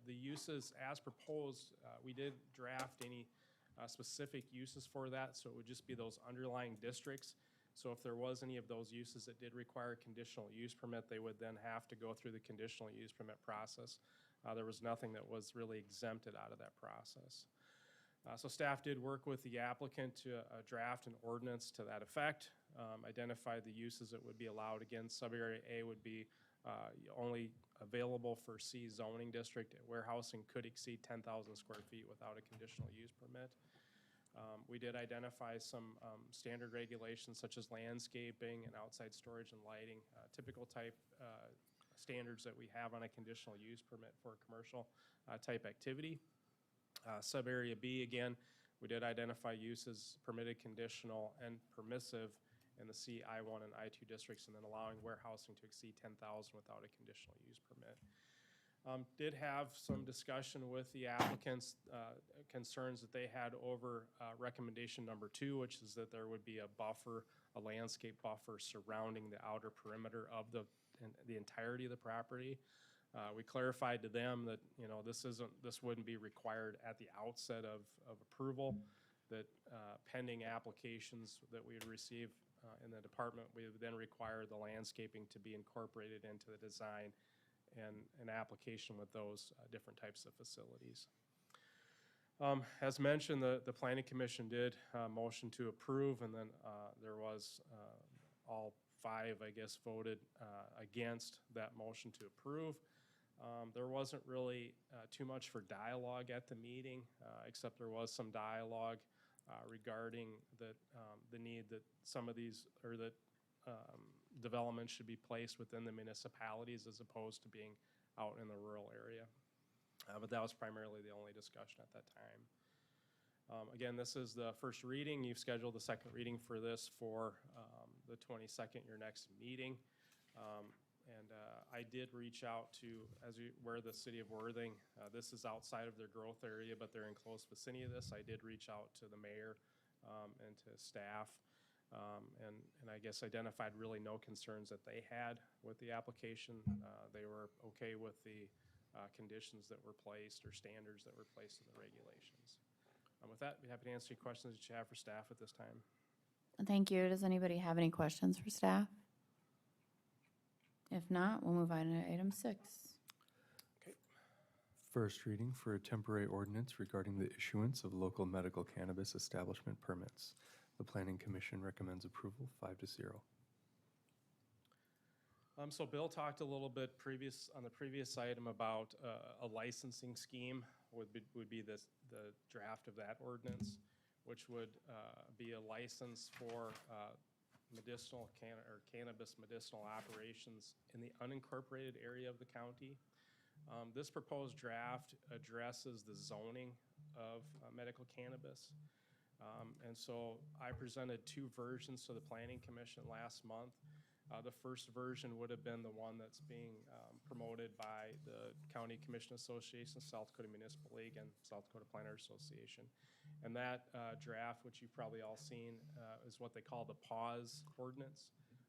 the uses as proposed, we did draft any specific uses for that, so it would just be those underlying districts. So if there was any of those uses that did require a conditional use permit, they would then have to go through the conditional use permit process. There was nothing that was really exempted out of that process. So staff did work with the applicant to draft an ordinance to that effect, identify the uses that would be allowed. Again, sub-area A would be only available for C zoning district. Warehousing could exceed 10,000 square feet without a conditional use permit. We did identify some standard regulations such as landscaping and outside storage and lighting, typical type standards that we have on a conditional use permit for a commercial type activity. Sub-area B, again, we did identify uses permitted, conditional, and permissive in the C, I-1, and I-2 districts, and then allowing warehousing to exceed 10,000 without a conditional use permit. Did have some discussion with the applicants, concerns that they had over recommendation number 2, which is that there would be a buffer, a landscape buffer surrounding the outer perimeter of the entirety of the property. We clarified to them that, you know, this wouldn't be required at the outset of approval, that pending applications that we would receive in the department, we would then require the landscaping to be incorporated into the design and an application with those different types of facilities. As mentioned, the Planning Commission did motion to approve, and then there was all 5, I guess, voted against that motion to approve. There wasn't really too much for dialogue at the meeting, except there was some dialogue regarding the need that some of these, or that development should be placed within the municipalities as opposed to being out in the rural area. But that was primarily the only discussion at that time. Again, this is the first reading. You've scheduled the second reading for this for the 22nd, your next meeting. I did reach out to, where the city of Worthing, this is outside of their growth area, but they're in close vicinity of this. I did reach out to the mayor and to staff, and I guess identified really no concerns that they had with the application. They were okay with the conditions that were placed or standards that were placed in the regulations. With that, I'd be happy to answer any questions that you have for staff at this time. Thank you. Does anybody have any questions for staff? If not, we'll move on to item 6. First reading for a temporary ordinance regarding the issuance of local medical cannabis establishment permits. The Planning Commission recommends approval 5 to 0. So Bill talked a little bit on the previous item about a licensing scheme would be the draft of that ordinance, which would be a license for medicinal cannabis medicinal operations in the unincorporated area of the county. This proposed draft addresses the zoning of medical cannabis. And so I presented 2 versions to the Planning Commission last month. The first version would have been the one that's being promoted by the County Commission Association, South Dakota Municipal League, and South Dakota Planners Association. And that draft, which you've probably all seen, is what they call the pause ordinance.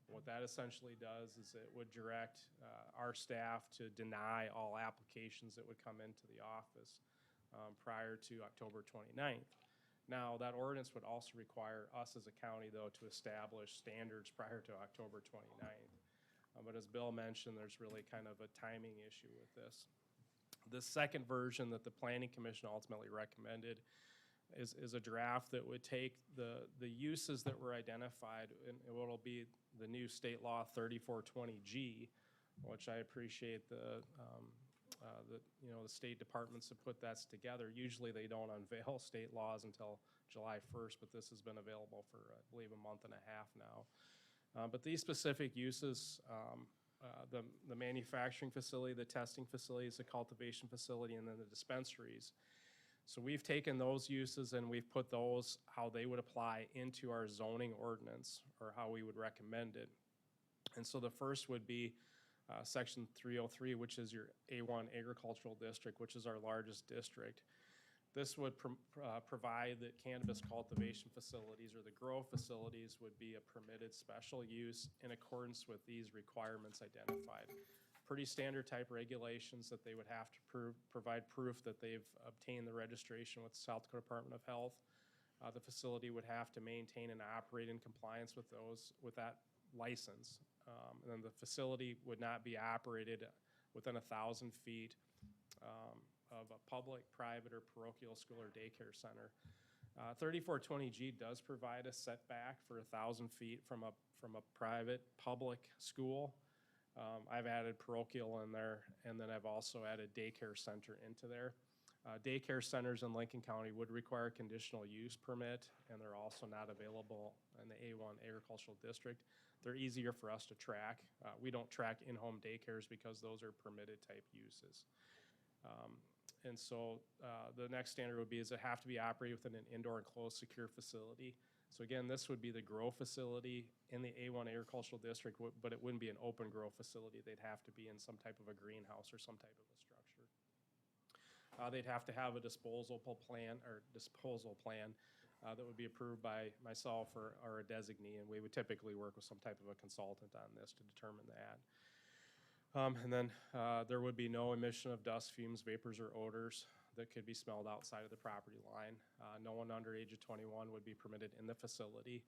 What that essentially does is it would direct our staff to deny all applications that would come into the office prior to October 29th. Now, that ordinance would also require us as a county, though, to establish standards prior to October 29th. But as Bill mentioned, there's really kind of a timing issue with this. The second version that the Planning Commission ultimately recommended is a draft that would take the uses that were identified and what'll be the new state law 3420G, which I appreciate the state departments have put that together. Usually they don't unveil state laws until July 1st, but this has been available for, I believe, a month and a half now. But these specific uses, the manufacturing facility, the testing facilities, the cultivation facility, and then the dispensaries. So we've taken those uses and we've put those, how they would apply into our zoning ordinance, or how we would recommend it. And so the first would be Section 303, which is your A1 agricultural district, which is our largest district. This would provide that cannabis cultivation facilities or the grow facilities would be a permitted special use in accordance with these requirements identified. Pretty standard type regulations that they would have to provide proof that they've obtained the registration with the South Dakota Department of Health. The facility would have to maintain and operate in compliance with that license. And then the facility would not be operated within 1,000 feet of a public, private, or parochial school or daycare center. 3420G does provide a setback for 1,000 feet from a private public school. I've added parochial in there, and then I've also added daycare center into there. Daycare centers in Lincoln County would require a conditional use permit, and they're also not available in the A1 agricultural district. They're easier for us to track. We don't track in-home daycares because those are permitted type uses. And so the next standard would be is it have to be operated within an indoor enclosed secure facility. So again, this would be the grow facility in the A1 agricultural district, but it wouldn't be an open grow facility. They'd have to be in some type of a greenhouse or some type of a structure. They'd have to have a disposal plan that would be approved by myself or a designee, and we would typically work with some type of a consultant on this to determine that. And then there would be no emission of dust, fumes, vapors, or odors that could be smelled outside of the property line. No one under age of 21 would be permitted in the facility.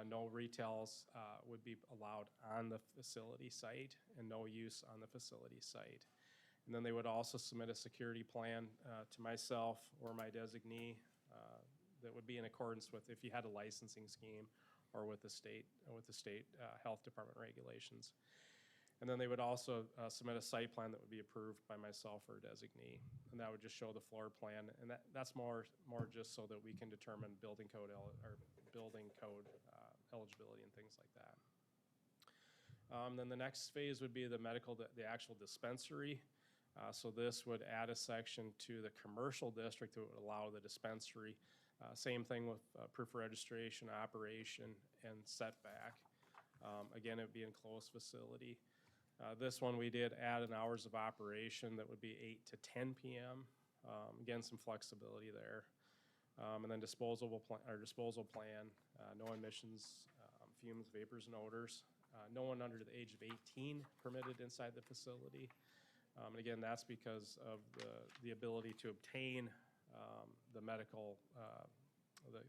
No retails would be allowed on the facility site, and no use on the facility site. And then they would also submit a security plan to myself or my designee that would be in accordance with if you had a licensing scheme or with the state health department regulations. And then they would also submit a site plan that would be approved by myself or a designee. And that would just show the floor plan. And that's more just so that we can determine building code eligibility and things like that. Then the next phase would be the actual dispensary. So this would add a section to the commercial district that would allow the dispensary. Same thing with proof of registration, operation, and setback. Again, it would be an enclosed facility. This one we did add an hours of operation that would be 8 to 10 p.m. Again, some flexibility there. And then disposal plan, no emissions, fumes, vapors, and odors. No one under the age of 18 permitted inside the facility. And again, that's because of the ability to obtain the medical,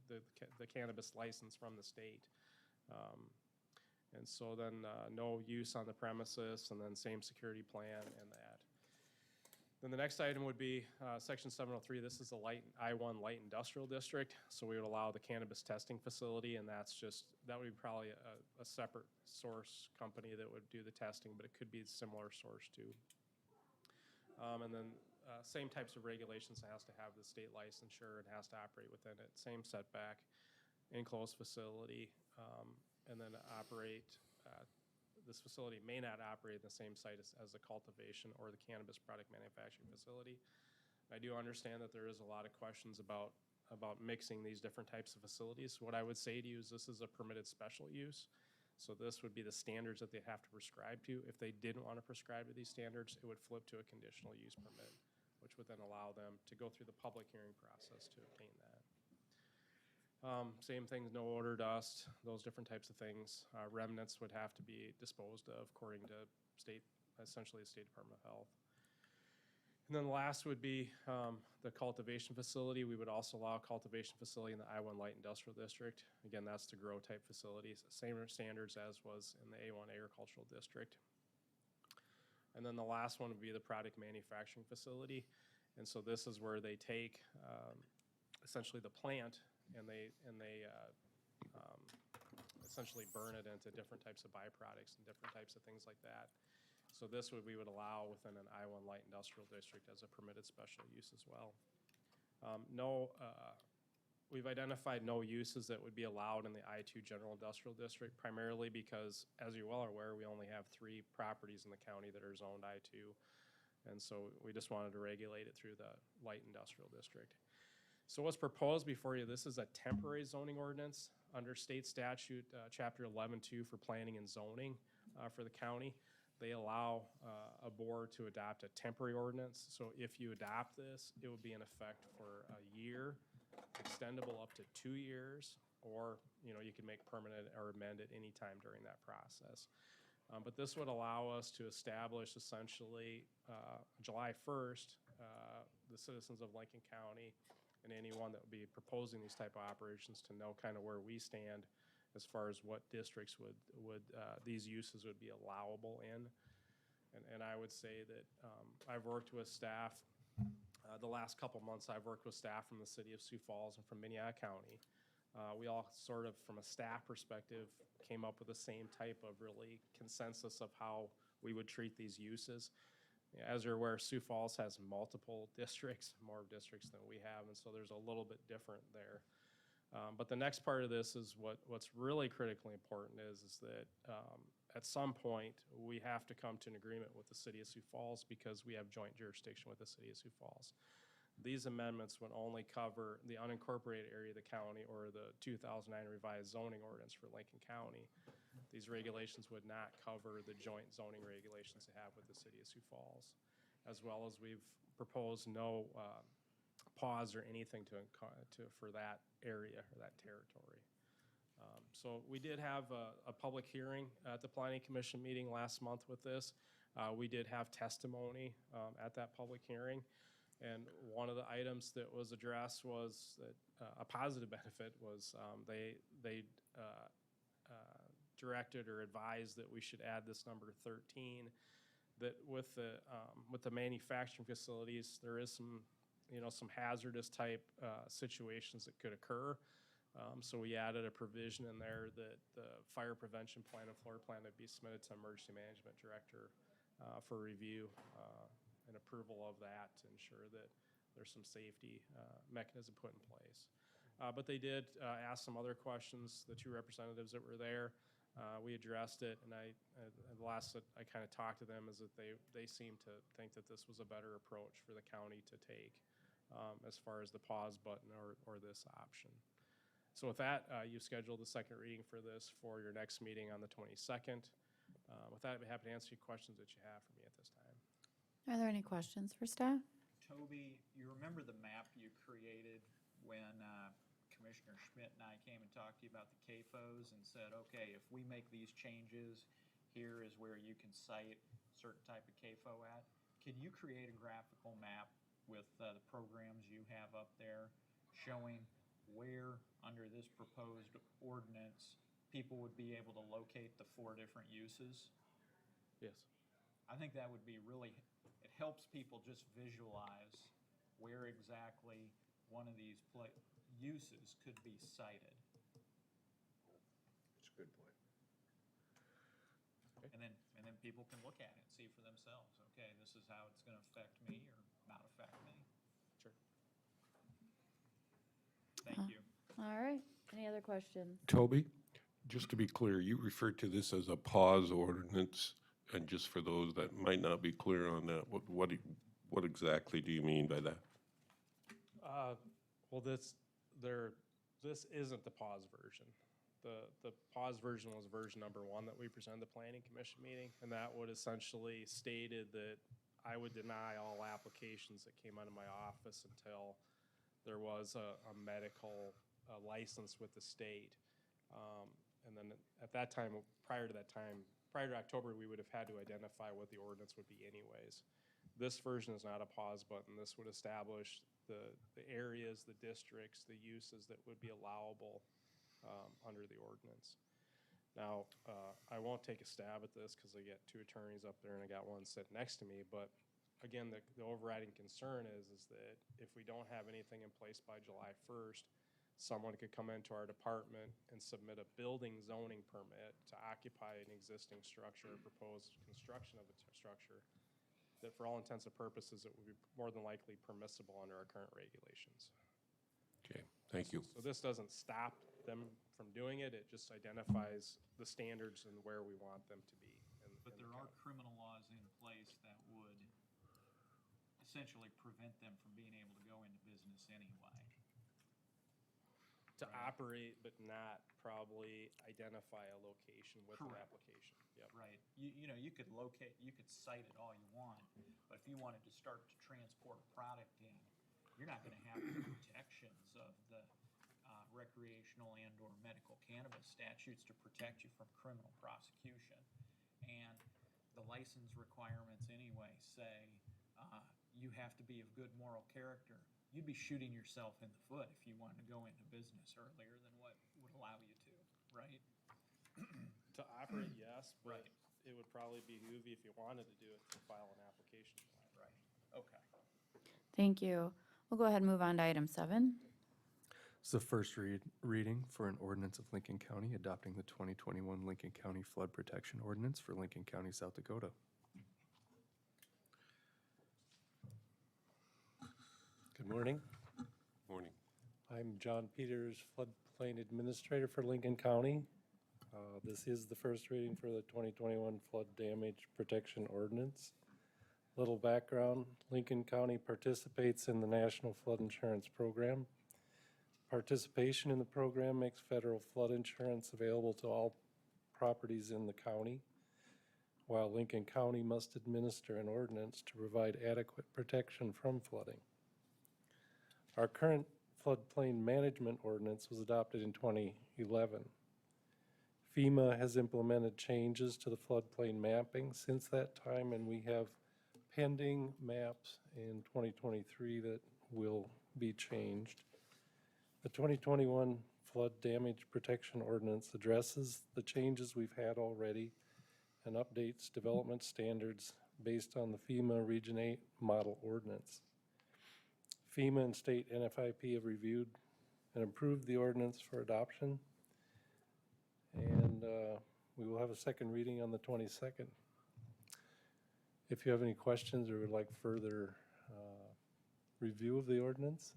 the cannabis license from the state. And so then no use on the premises, and then same security plan and that. Then the next item would be Section 703. This is the I-1 Light Industrial District. So we would allow the cannabis testing facility, and that would be probably a separate source company that would do the testing, but it could be a similar source too. And then same types of regulations. It has to have the state licensure. It has to operate within it. Same setback, enclosed facility, and then operate. This facility may not operate in the same site as the cultivation or the cannabis product manufacturing facility. I do understand that there is a lot of questions about mixing these different types of facilities. What I would say to you is this is a permitted special use. So this would be the standards that they'd have to prescribe to. If they didn't want to prescribe to these standards, it would flip to a conditional use permit, which would then allow them to go through the public hearing process to obtain that. Same things, no odor, dust, those different types of things. Remnants would have to be disposed of according to essentially the State Department of Health. And then the last would be the cultivation facility. We would also allow a cultivation facility in the I-1 Light Industrial District. Again, that's the grow type facilities, same standards as was in the A1 Agricultural District. And then the last one would be the product manufacturing facility. And so this is where they take essentially the plant and they essentially burn it into different types of byproducts and different types of things like that. So this we would allow within an I-1 Light Industrial District as a permitted special use as well. We've identified no uses that would be allowed in the I-2 General Industrial District, primarily because, as you well are aware, we only have 3 properties in the county that are zoned I-2. And so we just wanted to regulate it through the Light Industrial District. So what's proposed before you, this is a temporary zoning ordinance under state statute, chapter 11.2 for planning and zoning for the county. They allow a board to adopt a temporary ordinance. So if you adopt this, it would be in effect for a year, extendable up to 2 years, or you can make permanent or amend it any time during that process. But this would allow us to establish essentially July 1st, the citizens of Lincoln County and anyone that would be proposing these type of operations to know kind of where we stand as far as what districts would these uses would be allowable in. And I would say that I've worked with staff, the last couple months I've worked with staff from the city of Sioux Falls and from Minnehaha County. We all sort of, from a staff perspective, came up with the same type of really consensus of how we would treat these uses. As you're aware, Sioux Falls has multiple districts, more districts than we have, and so there's a little bit different there. But the next part of this is what's really critically important is that at some point, we have to come to an agreement with the city of Sioux Falls because we have joint jurisdiction with the city of Sioux Falls. These amendments would only cover the unincorporated area of the county or the 2009 revised zoning ordinance for Lincoln County. These regulations would not cover the joint zoning regulations they have with the city of Sioux Falls, as well as we've proposed no pause or anything for that area or that territory. So we did have a public hearing at the Planning Commission meeting last month with this. We did have testimony at that public hearing. And one of the items that was addressed was that a positive benefit was they directed or advised that we should add this number 13, that with the manufacturing facilities, there is some hazardous type situations that could occur. So we added a provision in there that the fire prevention plan and floor plan would be submitted to emergency management director for review and approval of that to ensure that there's some safety mechanism put in place. But they did ask some other questions, the 2 representatives that were there. We addressed it, and the last that I kind of talked to them is that they seem to think that this was a better approach for the county to take as far as the pause button or this option. So with that, you've scheduled the second reading for this for your next meeting on the 22nd. With that, I'd be happy to answer any questions that you have for me at this time. Are there any questions for staff? Toby, you remember the map you created when Commissioner Schmidt and I came and talked to you about the CAFOs and said, okay, if we make these changes, here is where you can cite certain type of CAFO at. Can you create a graphical map with the programs you have up there showing where under this proposed ordinance people would be able to locate the 4 different uses? Yes. I think that would be really, it helps people just visualize where exactly one of these uses could be cited. It's a good point. And then people can look at it and see for themselves, okay, this is how it's gonna affect me or not affect me. Sure. Thank you. All right, any other questions? Toby, just to be clear, you referred to this as a pause ordinance, and just for those that might not be clear on that, what exactly do you mean by that? Well, this isn't the pause version. The pause version was version number 1 that we presented the planning commission meeting, and that would essentially stated that I would deny all applications that came out of my office until there was a medical license with the state. And then at that time, prior to October, we would have had to identify what the ordinance would be anyways. This version is not a pause button. This would establish the areas, the districts, the uses that would be allowable under the ordinance. Now, I won't take a stab at this because I got 2 attorneys up there and I got one sitting next to me, but again, the overriding concern is that if we don't have anything in place by July 1st, someone could come into our department and submit a building zoning permit to occupy an existing structure, proposed construction of a structure, that for all intents and purposes, it would be more than likely permissible under our current regulations. Okay, thank you. So this doesn't stop them from doing it, it just identifies the standards and where we want them to be. But there are criminal laws in place that would essentially prevent them from being able to go into business anyway. To operate, but not probably identify a location with their Correct. application. Yep. Right. You know, you could cite it all you want, but if you wanted to start to transport a product in, you're not gonna have the protections of the recreational and/or medical cannabis statutes to protect you from criminal prosecution. And the license requirements anyway say, you have to be of good moral character. You'd be shooting yourself in the foot if you wanted to go into business earlier than what would allow you to, right? To operate, yes, but Right. it would probably behoove you if you wanted to do it to file an application. Right, okay. Thank you. We'll go ahead and move on to item 7. It's the first reading for an ordinance of Lincoln County adopting the 2021 Lincoln County Flood Protection Ordinance for Lincoln County, South Dakota. Good morning. Morning. I'm John Peters, floodplain administrator for Lincoln County. This is the first reading for the 2021 Flood Damage Protection Ordinance. Little background, Lincoln County participates in the National Flood Insurance Program. Participation in the program makes federal flood insurance available to all properties in the county, while Lincoln County must administer an ordinance to provide adequate protection from flooding. Our current floodplain management ordinance was adopted in 2011. FEMA has implemented changes to the floodplain mapping since that time, and we have pending maps in 2023 that will be changed. The 2021 Flood Damage Protection Ordinance addresses the changes we've had already and updates development standards based on the FEMA Region 8 Model Ordinance. FEMA and state NFIP have reviewed and approved the ordinance for adoption, and we will have a second reading on the 22nd. If you have any questions or would like further review of the ordinance?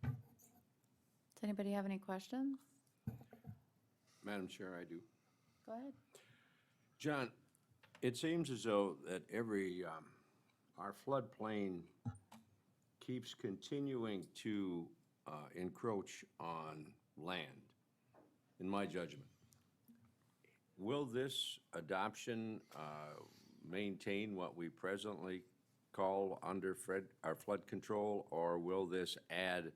Does anybody have any questions? Madam Chair, I do. Go ahead. John, it seems as though that our floodplain keeps continuing to encroach on land, in my judgment. Will this adoption maintain what we presently call under our flood control, or will this add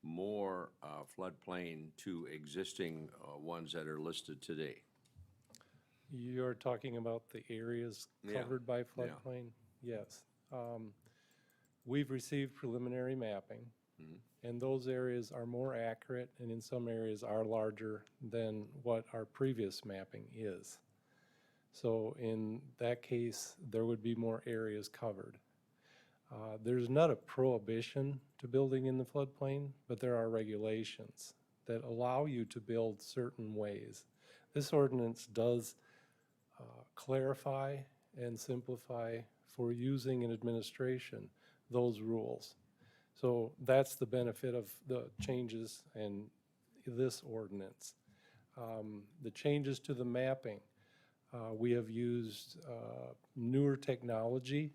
more floodplain to existing ones that are listed today? You're talking about the areas Yeah, covered by yeah. floodplain? Yes. We've received preliminary mapping, and those areas are more accurate and in some areas are larger than what our previous mapping is. So in that case, there would be more areas covered. There's not a prohibition to building in the floodplain, but there are regulations that allow you to build certain ways. This ordinance does clarify and simplify for using and administration those rules. So that's the benefit of the changes in this ordinance. The changes to the mapping, we have used newer technology.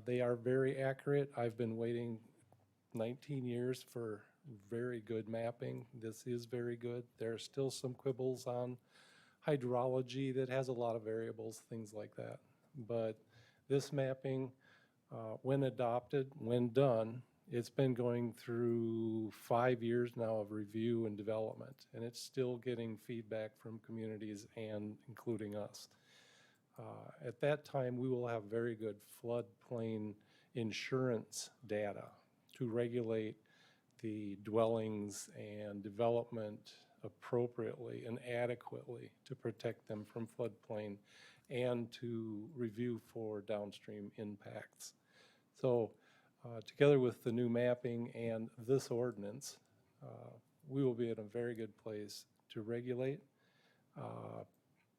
They are very accurate. I've been waiting 19 years for very good mapping. This is very good. There are still some quibbles on hydrology that has a lot of variables, things like that. But this mapping, when adopted, when done, it's been going through 5 years now of review and development, and it's still getting feedback from communities and including us. At that time, we will have very good floodplain insurance data to regulate the dwellings and development appropriately and adequately to protect them from floodplain and to review for downstream impacts. So together with the new mapping and this ordinance, we will be in a very good place to regulate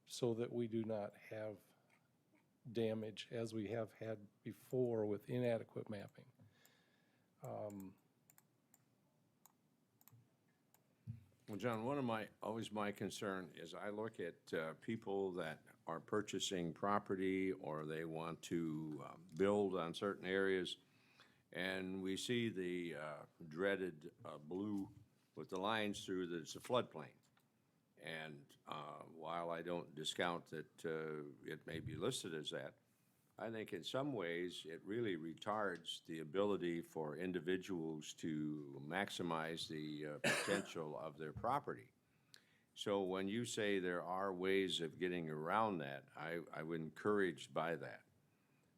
so that we do not have damage as we have had before with inadequate mapping. Well, John, always my concern is I look at people that are purchasing property or they want to build on certain areas, and we see the dreaded blue with the lines through that it's a floodplain. And while I don't discount that it may be listed as that, I think in some ways it really retards the ability for individuals to maximize the potential of their property. So when you say there are ways of getting around that, I would encouraged by that.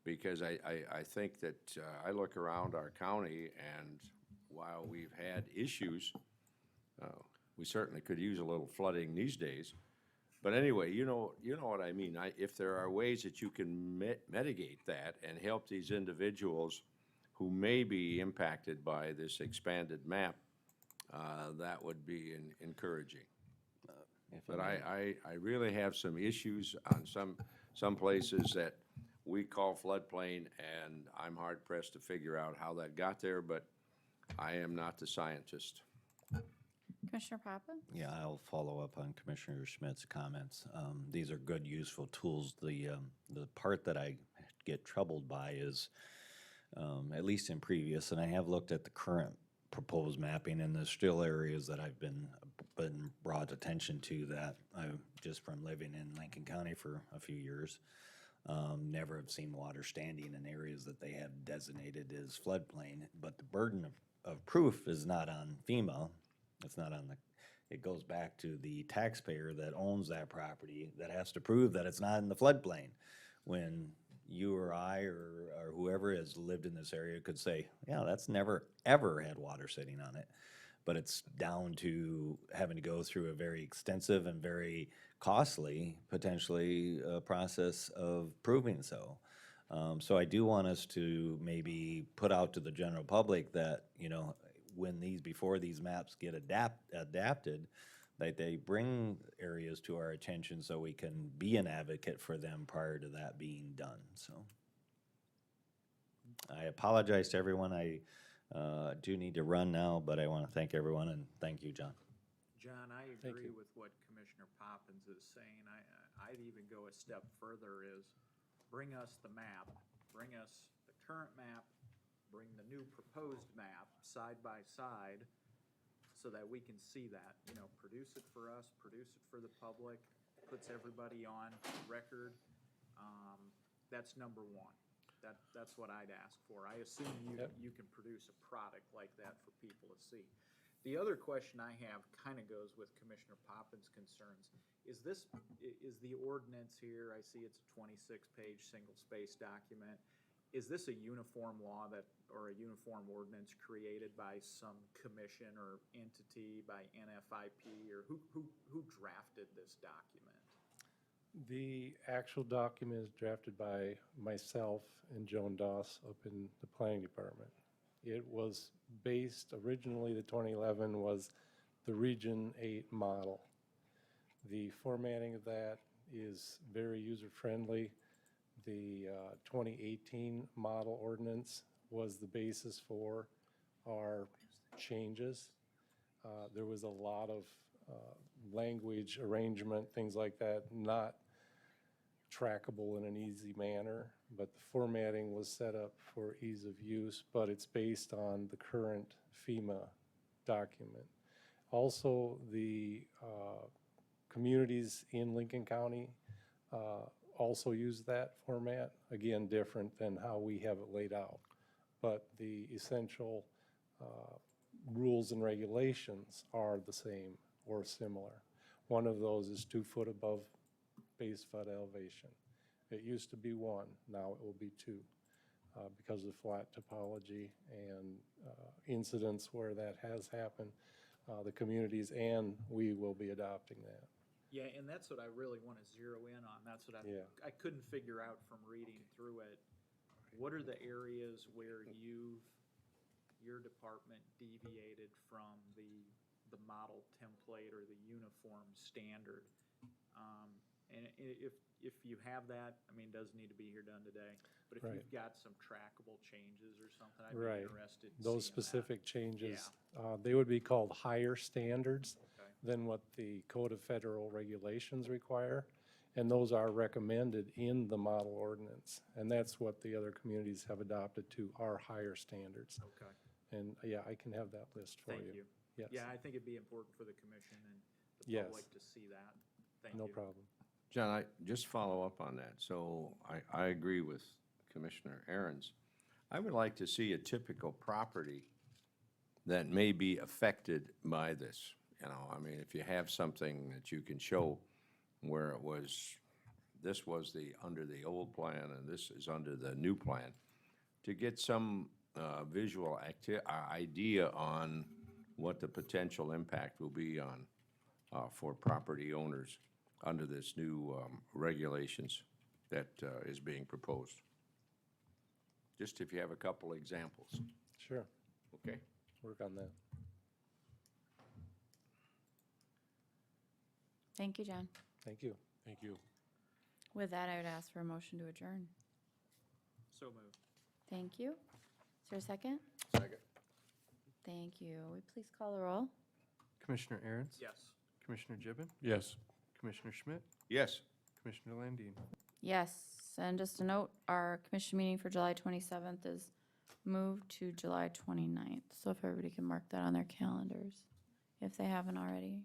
Because I think that I look around our county, and while we've had issues, we certainly could use a little flooding these days. But anyway, you know what I mean. If there are ways that you can mitigate that and help these individuals who may be impacted by this expanded map, that would be encouraging. But I really have some issues on some places that we call floodplain, and I'm hard pressed to figure out how that got there, but I am not the scientist. Commissioner Papa? Yeah, I'll follow up on Commissioner Schmidt's comments. These are good, useful tools. The part that I get troubled by is, at least in previous, and I have looked at the current proposed mapping, and there's still areas that I've been brought attention to that I, just from living in Lincoln County for a few years, never have seen water standing in areas that they have designated as floodplain. But the burden of proof is not on FEMA. It's not on it goes back to the taxpayer that owns that property that has to prove that it's not in the floodplain. When you or I or whoever has lived in this area could say, yeah, that's never, ever had water sitting on it. But it's down to having to go through a very extensive and very costly, potentially, process of proving so. So I do want us to maybe put out to the general public that, before these maps get adapted, that they bring areas to our attention so we can be an advocate for them prior to that being done, so. I apologize to everyone. I do need to run now, but I want to thank everyone, and thank you, John. John, I Thank agree you. with what Commissioner Poppins is saying. I'd even go a step further is bring us the map, bring us the current map, bring the new proposed map side by side so that we can see that, produce it for us, produce it for the public, puts everybody on record. That's number one. That's what I'd ask for. I assume you can produce a product like that for people to see. The other question I have kind of goes with Commissioner Poppins' concerns. Is the ordinance here, I see it's a 26-page single-space document. Is this a uniform law or a uniform ordinance created by some commission or entity, by NFIP, or who drafted this document? The actual document is drafted by myself and Joan Doss up in the planning department. It was based, originally the 2011 was the Region 8 model. The formatting of that is very user-friendly. The 2018 model ordinance was the basis for our changes. There was a lot of language arrangement, things like that, not trackable in an easy manner, but the formatting was set up for ease of use, but it's based on the current FEMA document. Also, the communities in Lincoln County also use that format, again, different than how we have it laid out. But the essential rules and regulations are the same or similar. One of those is 2 foot above base flood elevation. It used to be 1, now it will be 2, because of flat topology and incidents where that has happened. The communities and we will be adopting that. Yeah, and that's what I really want to zero in on. That's what Yeah. I couldn't figure out from reading through it. What are the areas where your department deviated from the model template or the uniform standard? And if you have that, I mean, it doesn't need to be here done today, but if Right. you've got some trackable changes or something, I'd Right. be interested in Those seeing that. specific changes, they would be called higher standards Okay. than what the Code of Federal Regulations require. And those are recommended in the model ordinance. And that's what the other communities have adopted to, are higher standards. Okay. And yeah, I can have that list for you. Thank you. Yes. Yeah, I think it'd be important for the commission and the Yes. public to see that. Thank you. No problem. John, I just follow up on that. So I agree with Commissioner Aaron's. I would like to see a typical property that may be affected by this. You know, I mean, if you have something that you can show where it was, this was under the old plan and this is under the new plan, to get some visual idea on what the potential impact will be on, for property owners under this new regulations that is being proposed. Just if you have a couple examples, Sure, okay? work on that. Thank you, John. Thank you. Thank you. With that, I would ask for a motion to adjourn. So moved. Thank you. Is there a second? Second. Thank you. Will you please call the roll? Commissioner Aaron's? Yes. Commissioner Gibbon? Yes. Commissioner Schmidt? Yes. Commissioner Landine? Yes, and just a note, our commission meeting for July 27th is moved to July 29th. So if everybody can mark that on their calendars, if they haven't already.